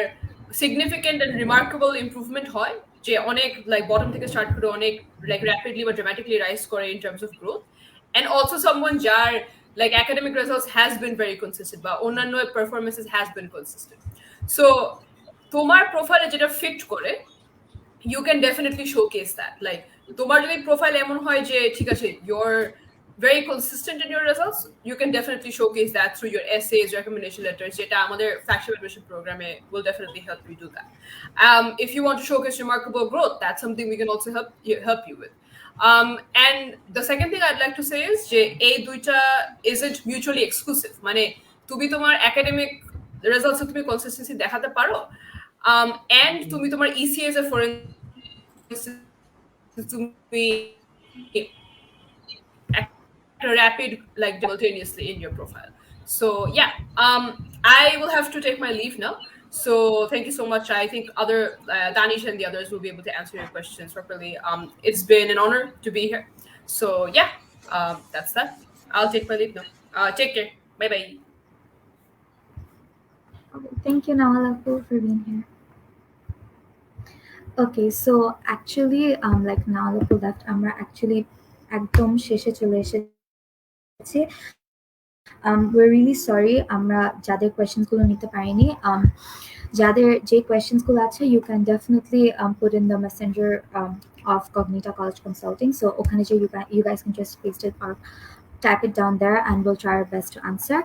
Speaker 3: significant and remarkable improvement হয়, যে অনেক like bottom থেকে start করে অনেক like rapidly বা dramatically rise করে in terms of growth, and also someone যার like academic results has been very consistent বা অন্যান্য performances has been consistent. So তোমার প্রোফাইলে যেটা ফিট করে you can definitely showcase that. Like তোমার যদি প্রোফাইল এমন হয় যে ঠিক আছে you're very consistent in your results, you can definitely showcase that through your essays, recommendation letters, যেটা আমাদের flagship admission program will definitely help you do that. If you want to showcase remarkable growth, that's something we can also help you with. And the second thing I'd like to say is যে এই দুইটা isn't mutually exclusive. মানে তুমি তোমার academic results তুমি consistency দেখাতে পারো, and তুমি তোমার ECS for instance তুমি rapid like simultaneously in your profile. So yeah, I will have to take my leave now. So thank you so much. I think other Danish and the others will be able to answer your questions properly. It's been an honor to be here. So yeah, that's that. I'll take my leave now. Take care. Bye bye.
Speaker 1: Okay, thank you Nawalapu for being here. Okay, so actually like Nawalapu left, আমরা actually একদম শেষে চলে এসেছি। we're really sorry আমরা যাদের questions গুলো নিতে পারিনি। যাদের যে questions গুলো আছে you can definitely put in the messenger of Cognita College Consulting, so ওখানে যে you guys can just paste it or type it down there and we'll try our best to answer.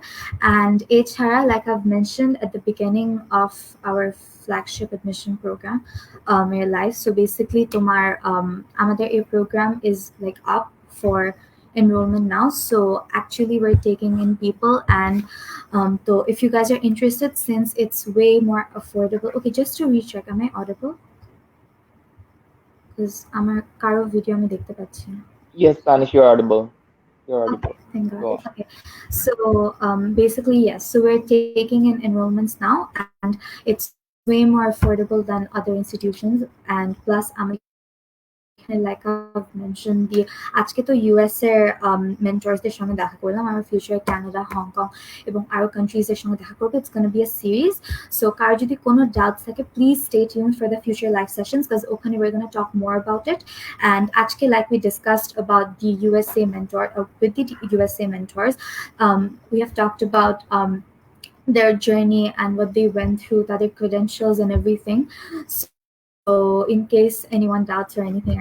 Speaker 1: And এছাড়া, like I've mentioned at the beginning of our flagship admission program, your life. So basically, tomar আমাদের এই program is like up for enrollment now. So actually, we're taking in people, and so if you guys are interested, since it's way more affordable. Okay, just to recheck, am I audible? Because আমার কারো video আমি দেখতে পাচ্ছি না।
Speaker 6: Yes, Tanish, you're audible. You're
Speaker 1: Okay,
Speaker 6: audible.
Speaker 1: thank God.
Speaker 6: Go on.
Speaker 1: Okay, so basically, yes. So we're taking in enrollments now, and it's way more affordable than other institutions. And plus, like I've mentioned, আজকে তো US এর মেন্টরসদের সঙ্গে দেখা করলাম, আমার future Canada, Hong Kong এবং আরো কান্ট্রিজের সঙ্গে দেখা করবো। It's gonna be a series. So কারো যদি কোনো ডাউটস থাকে, please stay tuned for the future live sessions, because ওখানে we're going to talk more about it. And আজকে, like we discussed about the USA mentor, with the USA mentors, we have talked about their journey and what they went through, their credentials and everything. So in case anyone doubts or anything,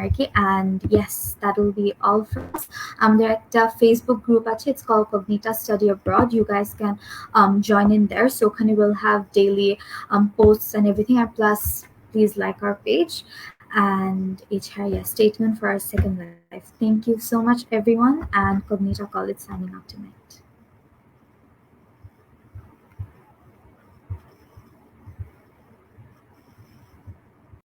Speaker 1: and yes, that will be all from us. There a Facebook group, it's called Cognita Study Abroad. You guys can join in there. So we will have daily posts and everything. And plus, please like our page. And yes, stay tuned for our second live. Thank you so much, everyone. And Cognita College signing off tonight.